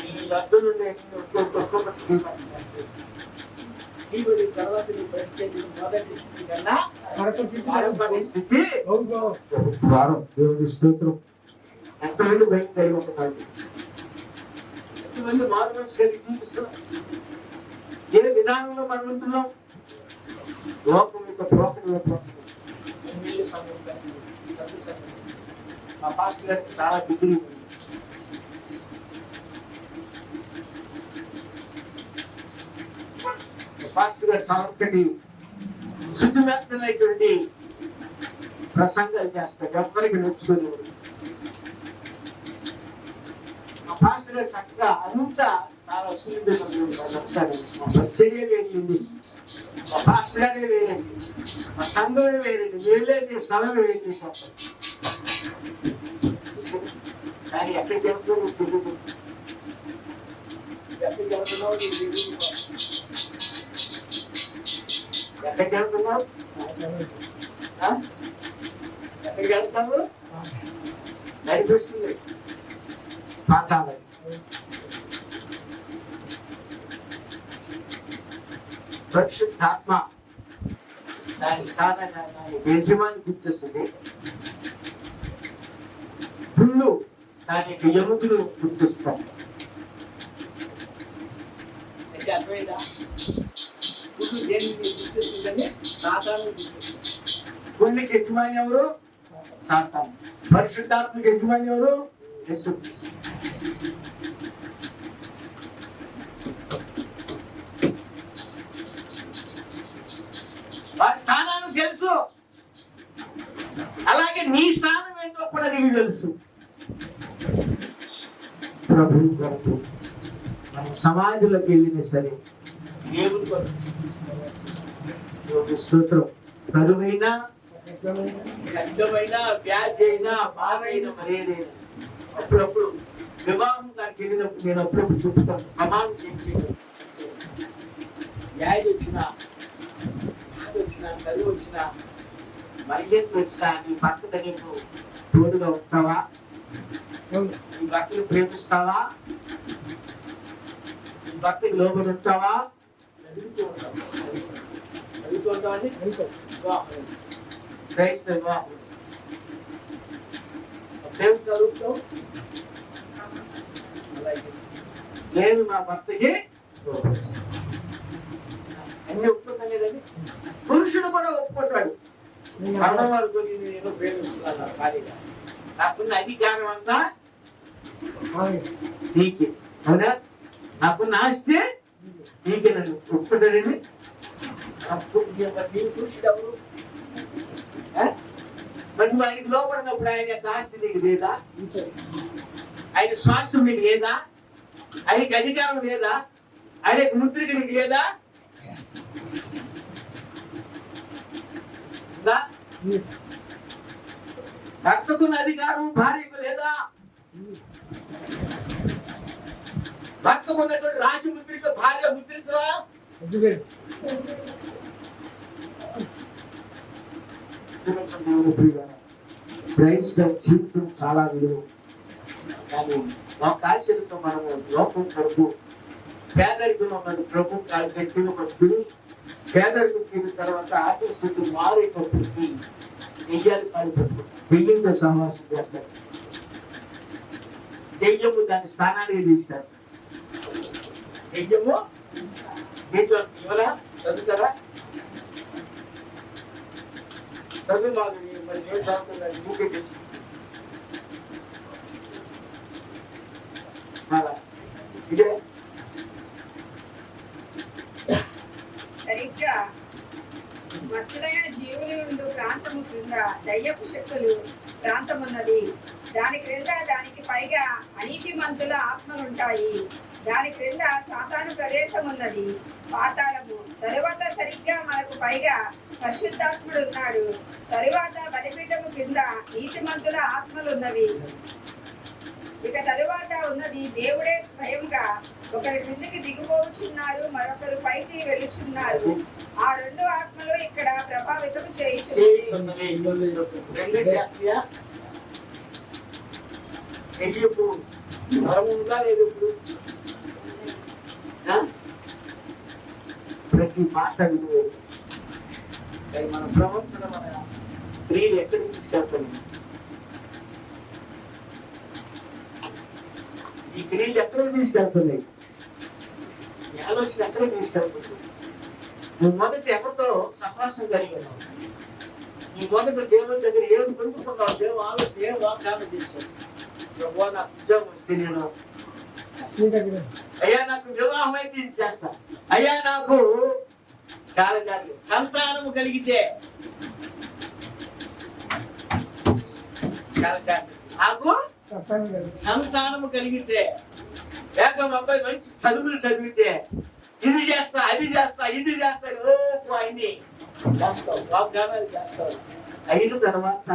ఈ లబ్ధ నుండి తీవ్రమైన తర్వాత నీ పరిస్థితి మొదటి స్థితి కన్నా మరొక స్థితి వారం. దేవుని స్తోత్రం. ఎంతమంది భయం కలిగి ఉంటున్నారు? ఎంతమంది మారు మనసు కలిగి జీవిస్తున్నారు? ఏ విధానంలో మనం ఉంటున్నాం? లోకం యొక్క ప్రోకం మా పాస్టర్ గారికి చాలా డిగ్రీ ఉంది. పాస్టర్ గారు చాలా ఒకటి శుచిమెత్తనైనటువంటి ప్రసంగాలు చేస్తారు. ఎవరికి నొచ్చుకొని మా పాస్టర్ గారు చక్కగా అంతా చాలా చర్య వేయండి. మా పాస్టర్ గారే వేయండి, మా సంఘమే వేయండి, వీళ్ళే స్థలమే వేయండి. కానీ ఎక్కడికి వెళ్తుందో నువ్వు తెలియదు. ఎక్కడికి వెళ్తున్నావు నీకు తెలియదు. ఎక్కడికి వెళ్తున్నావు? ఎక్కడికి వెళ్తావు? నడిపిస్తుంది పాతాళం. పరిశుద్ధాత్మ దాని స్థానాన్ని దాని యజమాని గుర్తిస్తుంది. పుల్లు దాని యొక్క ఎముకలు గుర్తిస్తాం. అయితే అర్థమైందా? పుల్లు దేనికి గుర్తిస్తుందని సాతాను గుర్తిస్తుంది. పుల్లుకి యజమాని ఎవరు? సాతాను. పరిశుద్ధాత్మకి యజమాని ఎవరు? యేసుక్రీస్తు. వారి స్థానాన్ని తెలుసు. అలాగే నీ స్థానం ఏంటో కూడా నీకు తెలుసు. ప్రభు కొరకు మనం సమాధిలోకి వెళ్ళిన సరే దేవుని కొరకు స్తోత్రం. కరువైనా ఖడ్గమైనా వ్యాధి అయినా బాధ అయినా మరేదైనా అప్పుడప్పుడు వివాహం దానికి వెళ్ళినప్పుడు నేను అప్పుడప్పుడు చెప్తాను. ప్రమాణం చేయించి వ్యాధి వచ్చినా వచ్చినా కరువు వచ్చినా మర్యాదలు వచ్చినా నీ భర్తకు నీకు తోడుగా ఉంటావా? నీ భర్తను ప్రేమిస్తావా? నీ భర్తకి లోబడి ఉంటావా? అడుగుతూ ఉంటావని క్రైస్తవ వివాహం ప్రేమ చదువుతావు. నేను నా భర్తకి అన్ని ఒప్పుకుంటాం లేదండి. పురుషుడు కూడా ఒప్పుకుంటాడు. మరణం వరకు నేను ప్రేమిస్తున్నాను భార్యగా, నాకున్న అధికారం అంతా నీకే. అవునా? నాకున్న ఆస్తి నీకే. నన్ను ఒప్పుకుంటాడండి. పురుషుడు ఎవరు? మరి నువ్వు ఆయనకి లోపడినప్పుడు ఆయన యొక్క ఆస్తి నీకు లేదా? ఆయన శ్వాసం నీకు లేదా? ఆయనకి అధికారం లేదా? ఆయన యొక్క ముద్రిక నీకు లేదా? భర్తకున్న అధికారం భార్యకు లేదా? భర్తకున్నటువంటి రాశి ముద్రిక భార్య ముద్రించరా? క్రైస్తవ జీవితం చాలా విలువ. కానీ లోకాశలతో మనము లోకం కొరకు పేదరికంలో మన ప్రభు గట్టిగా పట్టుకుని పేదరికం తిరిగిన తర్వాత ఆర్థిక స్థితి మారేటప్పటికి దెయ్యాలు కాలిపోతుంది. దెయ్యంతో సహవాసం చేస్తారు. దెయ్యము దాని స్థానానికి తీస్తారు. దెయ్యము దీంట్లో ఇవ్వరా? చదువుతారా? చదువు మాకు మరి ఏం చదువుతుంది ఊకే తెచ్చి ఇదే సరిగ్గా మచ్చలైన జీవులు ఉండు ప్రాంతము క్రింద దయ్యపు శక్తులు ప్రాంతమున్నది. దాని క్రింద దానికి పైగా అనీతిమంతుల ఆత్మలుంటాయి. దాని క్రింద సాతాను ప్రదేశం ఉన్నది, పాతాళము. తరువాత సరిగ్గా మనకు పైగా పరిశుద్ధాత్ముడు ఉన్నాడు. తరువాత బలిపీఠము క్రింద నీతిమంతుల ఆత్మలున్నవి. ఇక తరువాత ఉన్నది దేవుడే స్వయంగా. ఒకరి క్రిందికి దిగుపోచున్నారు, మరొకరు పైకి వెళ్ళుచున్నారు. ఆ రెండు ఆత్మలు ఇక్కడ ప్రభావితం చేయుచున్నవి. రెండే చేస్తాయా? ఎప్పుడు వరం ఉందా లేదు? ఇప్పుడు ప్రతి మాట విలువ. మన ప్రవర్తన మన క్రియలు ఎక్కడికి తీసుకెళ్తాను? ఈ క్రియలు ఎక్కడికి తీసుకెళ్తున్నాయి? ఈ ఆలోచన ఎక్కడికి తీసుకెళ్తుంది? నువ్వు మొదట ఎవరితో సంభాషణ కలిగి ఉన్నావు? నీ మొదట దేవుని దగ్గర ఏమి కొనుక్కున్నావు? దేవుడు ఆలోచన ఏం వాగ్దానం చేశావు? ప్రభు నాకు ఉద్యోగం వస్తే నేను, అయ్యా నాకు వివాహం అయితే ఇది చేస్తా, అయ్యా నాకు చాలా జాగ్రత్త సంతానము కలిగితే చాలా జాగ్రత్త, నాకు సంతానము కలిగితే, లేక మా అబ్బాయి మంచి చదువులు చదివితే ఇది చేస్తా, అది చేస్తా, ఇది చేస్తా, అన్ని చేస్తావు, వాగ్దానాలు చేస్తావు. అయిన తర్వాత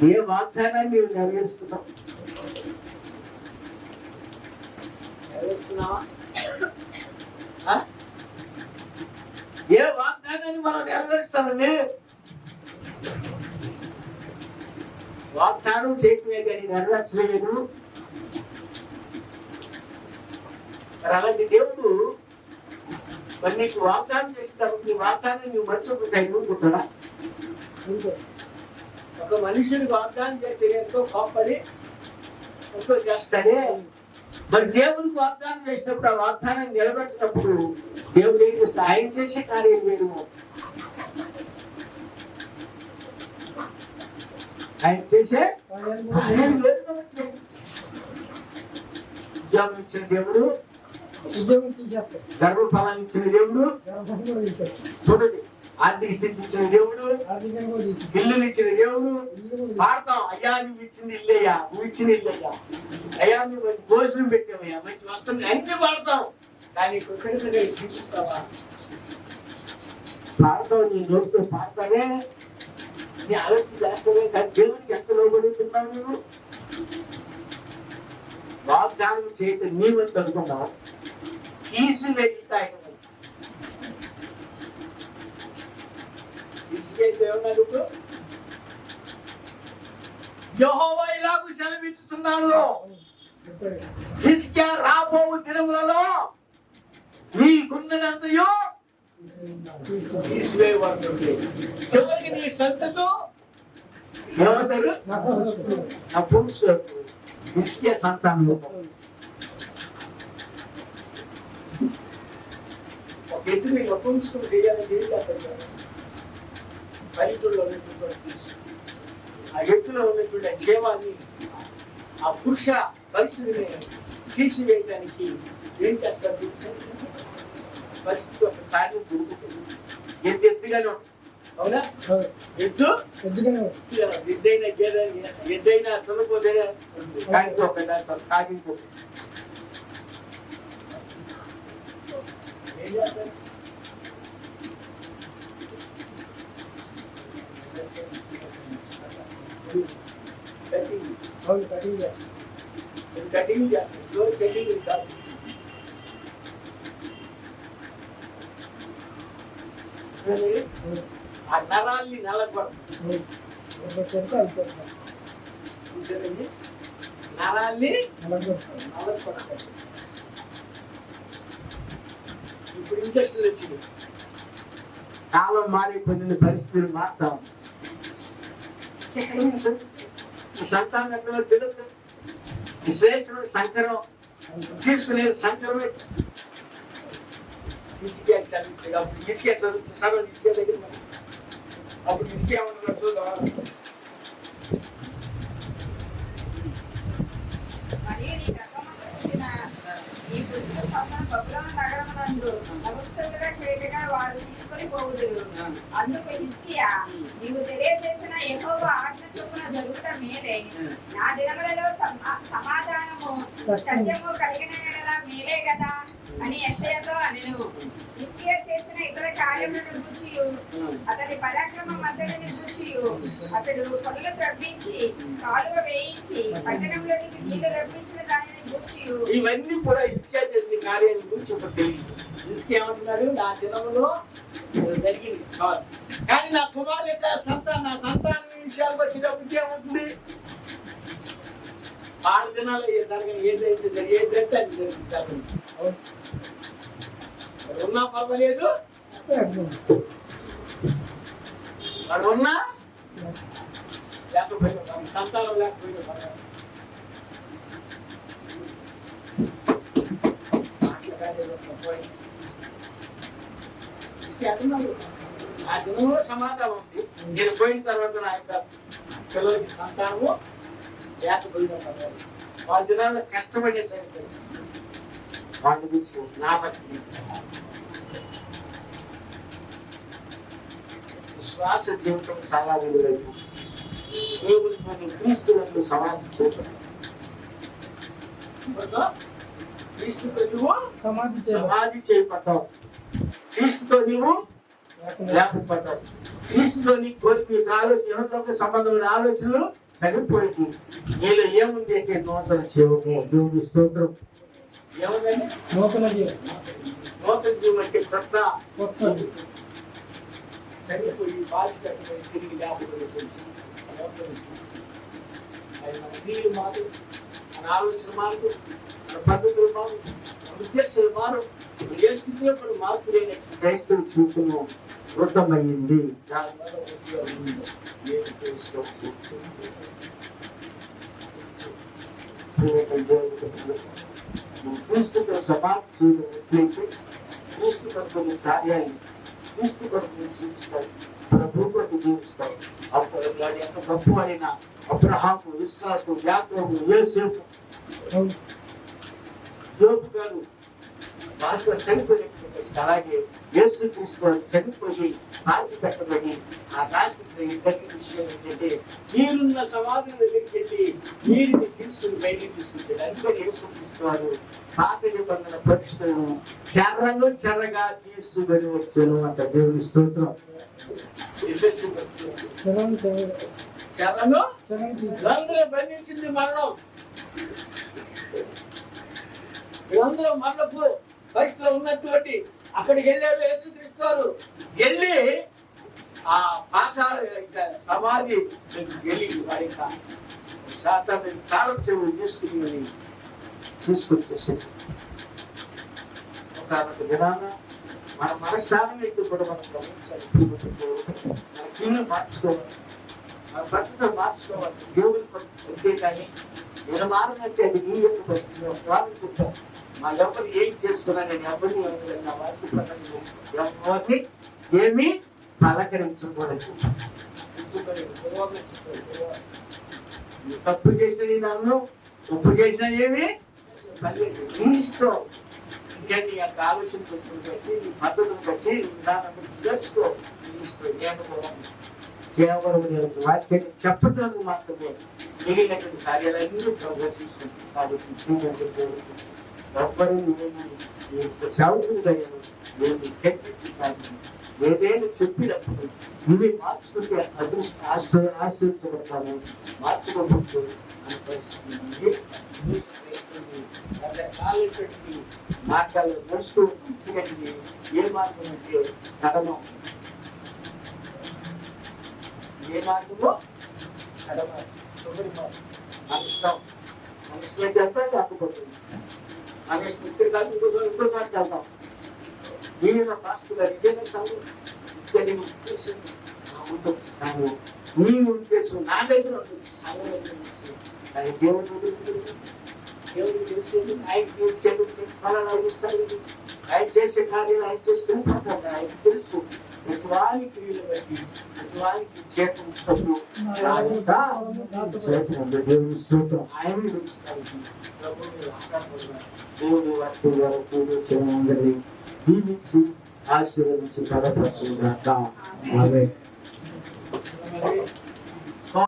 ఏ వాగ్దానాన్ని నీవు నెరవేరుస్తున్నావు? నెరవేరుస్తున్నావా? ఏ వాగ్దానాన్ని మనం నెరవేరుస్తామండి? వాగ్దానం చేయటమే కానీ నెరవేర్చలేదు. అలాంటి దేవుడు మరి నీకు వాగ్దానం చేసినప్పుడు నీ వాగ్దానం నువ్వు మర్చిపోతే ఎన్నుకుంటాడా? ఒక మనుషుడికి వాగ్దానం చేస్తే ఎంతో కోప్పడి ఎంతో చేస్తాడే. మరి దేవుడికి వాగ్దానం చేసినప్పుడు ఆ వాగ్దానాన్ని నిలబెట్టినప్పుడు దేవుడు ఏం చేస్తాడు? ఆయన చేసే కార్యం వేరు. ఆయన చేసే కార్యం వేరు. ఉద్యోగం ఇచ్చిన దేవుడు, ఉద్యోగం తీసేస్తాడు. గర్భఫలాన్ని ఇచ్చిన దేవుడు, చూడండి ఆర్థిక స్థితి ఇచ్చిన దేవుడు, ఇల్లులు ఇచ్చిన దేవుడు. పాడతాం, అయ్యా నువ్వు ఇచ్చింది ఇల్లయ్యా, నువ్వు ఇచ్చిన ఇల్లయ్యా, అయ్యా నువ్వు మంచి భోజనం పెట్టావయ్యా, మంచి వస్త్రం, అన్ని పాడతాం. కానీ కృతజ్ఞతగా చూపిస్తావా? పాడతావు, నీ నోటితో పాడతావే, నీ ఆలోచన చేస్తావే, కానీ దేవుడికి ఎంత లోబడుతున్నావు నువ్వు? వాగ్దానం చేయటం నీవంత అనుకున్నావు, తీసివేయుతాయి. యెహోవా ఇలాగు సెలవిస్తున్నాడు, హిజ్కియా రాబో దినములలో నీకున్నదంతయో తీసివేయబడుతుంది. చివరికి నీ సంతతో ఏమవుతారు? నపుంసకులు. హిజ్కియా సంతానం ఒక ఎద్దు మీరు నపుంసకులు చేయాలని ఏం చేస్తారు? పల్లెటూరులో ఉన్నటువంటి ఆ ఎత్తులో ఉన్నటువంటి క్షేమాన్ని, ఆ పురుష పరిస్థితిని తీసివేయడానికి ఏం చేస్తారు? పరిస్థితి ఒక కార్యం జరుగుతుంది. ఎద్దుగానే అవునా? ఎద్దైనా గేదైనా, ఎద్దైనా తొలపోతే కానీ ఒక కార్యం జరుగుతుంది. ఏం చేస్తారు? కటింగ్ చేస్తారు. కటింగ్ కాదు, ఆ నరాల్ని నలగొడతారు. చూసారండి, నరాల్ని నలగొడతారు. ఇప్పుడు ఇన్ఫెక్షన్లు వచ్చింది, కాలం మారి కొన్ని పరిస్థితులు మారుతాం. ఈ సంతానం తెలుగు ఈ శ్రేష్ఠుడు సంకరం తీసుకునే సంకరమే ఇసుకే చదివించగా అప్పుడు ఇసుకే చదువు ఇసుకే దగ్గర అప్పుడు ఇసుకే ఉంటున్నాడు చూద్దాం. మరియు నీ గర్భమందు పుట్టిన నీ దుష్టులు తమ బబులోను నగరమునందు నపుంసకులుగా చేయగా వారు తీసుకొని పోవుదురు. అందుకు హిజ్కియా, నీవు తెలియజేసిన యెహోవా ఆజ్ఞ చొప్పున జరుగుట మేలే. నా దినములలో సమాధానము సత్యము కలిగిన యెడల మేలే కదా అని యెషయాతో అనెను. హిజ్కియా చేసిన ఇతర కార్యములను గూర్చియు అతని పరాక్రమం అంతటిని గూర్చియు అతడు కొలను త్రవ్వించి కాలువ వేయించి పట్టణంలోనికి నీళ్లు రప్పించిన దానిని గూర్చియు ఇవన్నీ కూడా హిజ్కియా చేసిన కార్యాన్ని గురించి ఒకటి తెలియదు. హిజ్కియా ఏమంటున్నాడు, నా దినములో జరిగింది చాలు, కానీ నా కుమారు యొక్క నా సంతానం విషయాలకు వచ్చినప్పుడు ఏమవుతుంది? 6 దినాలు జరగని ఏదైతే ఏది జరిగితే అది జరుగుతుంది. ఉన్నా పర్వాలేదు, వాడు ఉన్నా లేకపోయినా సంతానం లేకపోయినా పర్వాలేదు. ఆ దినంలో సమాధానం ఉంది. నేను పోయిన తర్వాత నా యొక్క పిల్లలకి సంతానము లేకపోయినా పర్వాలేదు. వాళ్ళ దినాల్లో కష్టపడే సరే వాళ్ళ గురించి నా బట్టి విశ్వాస జీవితం చాలా విలువైన దేవునితో క్రీస్తులను సమాధి చేయడం. క్రీస్తుతో నువ్వు సమాధి చేయబడ్డావు, క్రీస్తుతో నీవు లేకపోతావు, క్రీస్తుతో నీ కోరిక ఆలోచన సంబంధమైన ఆలోచనలు చనిపోయింది. నీలో ఏముంది అంటే నూతన జీవము. దేవుని స్తోత్రం. ఏముందండి? నూతన జీవం. నూతన జీవం అంటే కొత్త చనిపోయి బాధ్యత తిరిగి లేకపోతే మన క్రియలు మారు, మన ఆలోచన మారు, మన పద్ధతులు మారు, మన ఉద్దేశాలు మారు. ఏ స్థితిలో కూడా మార్పు లేని క్రైస్తవ జీవితంలో వృద్ధమైంది. దానివల్ల క్రీస్తుతో సమాప్తి చేయట్లయితే క్రీస్తు కొరకు కార్యాలు క్రీస్తు కొరకు జీవిస్తాయి, ప్రభు కొరకు జీవిస్తాయి. అప్పుడు వాడు ఎంత గొప్ప అయినా అబ్రహాము, ఇస్సాకు, యాకోబు, యోసేపు, యోబు గారు వారితో చనిపోయినటువంటి అలాగే యేసు క్రీస్తు చనిపోయి రాతి పెట్టబడి ఆ రాతి జరిగిన విషయం ఏంటంటే నీరున్న సమాధుల దగ్గరికి వెళ్ళి నీటిని తీసుకుని బయటికి తీసుకొచ్చాడు. అందుకని యేసు క్రీస్తు వారు పాత నిబంధన పరిస్థితులను చెరగా తీసుకొని వచ్చాను అంట. దేవుని స్తోత్రం. చెరను రంగులో బంధించింది మరణం. వీళ్ళందరూ మరణపు పరిస్థితిలో ఉన్నటువంటి అక్కడికి వెళ్ళాడు యేసుక్రీస్తు వారు. వెళ్ళి ఆ పాతాళ సమాధి వెళ్ళి వారి సాతాను తాళం చెవులు తీసుకొచ్చేసాడు. ఒక విధాన మన మనస్థానం ఎక్కువ కూడా మనం గమనించాలి. మన కీళ్ళు మార్చుకోవాలి, మన భక్తితో మార్చుకోవాలి. దేవుని అంతే కానీ నేను మారినట్టే అది నీ యొక్క వస్తుంది. వాళ్ళు చెప్పాను, మా ఎవరు ఏం చేసుకున్నా నేను ఎవరిని నా వారికి ఏమి పలకరించకూడదు. తప్పు చేసిన నన్ను ఉప్పు చేసిన ఏమి ఇష్టం. ఇంకా నీ యొక్క ఆలోచన బట్టి, నీ పద్ధతిని బట్టి విధానం తెలుసుకో. ఇష్టం కేవలం నేను వాక్యాన్ని చెప్పడానికి మాత్రమే మిగిలినటువంటి కార్యాలన్నీ ప్రదర్శించుకుంటాను. కాబట్టి ఎవ్వరూ సేవకులుగా నేను తెప్పించుతాను. ఏదైనా చెప్పినప్పుడు ఇవి మార్చుకుంటే ఆశ్రయించబడతాను, మార్చుకోవచ్చు అనే పరిస్థితి రకరకాలైనటువంటి మార్గాలు నడుస్తూ ఉంటుంది. ఏ మార్గం అంటే కడమ, ఏ మార్గమో కడమ చివరి మార్గం. మన ఇష్టం అయితే వెళ్తాం, కాకపోతుంది మన ఇష్టం. ఇక్కడ కాదు ఇంకోసారి వెళ్తాం. నేనేనా పాస్టర్ గారు ఇదేనా సంఘం ఇక్కడ నేను ఉద్దేశం ఉండొచ్చు, కానీ నీ ఉద్దేశం నా దగ్గర ఉండొచ్చు, సంఘం దగ్గర ఉండొచ్చు. కానీ దేవుడు దేవుడు తెలిసేది ఆయనకి ఇచ్చేది ఫలాలు ఇస్తాడు. ఆయన చేసే కార్యాలు ఆయన చేసుకుని పోతాడు. ఆయనకు తెలుసు ప్రతివానికి వీలు బట్టి ప్రతివానికి చేతులు తప్పు చేతులు దేవుని స్తోత్రం ఆయన తెలుస్తాడు. దేవుని వాక్యం వరకు అందరినీ దీవించి ఆశీర్వదించి బలపరచుగాక. ఆమేన్.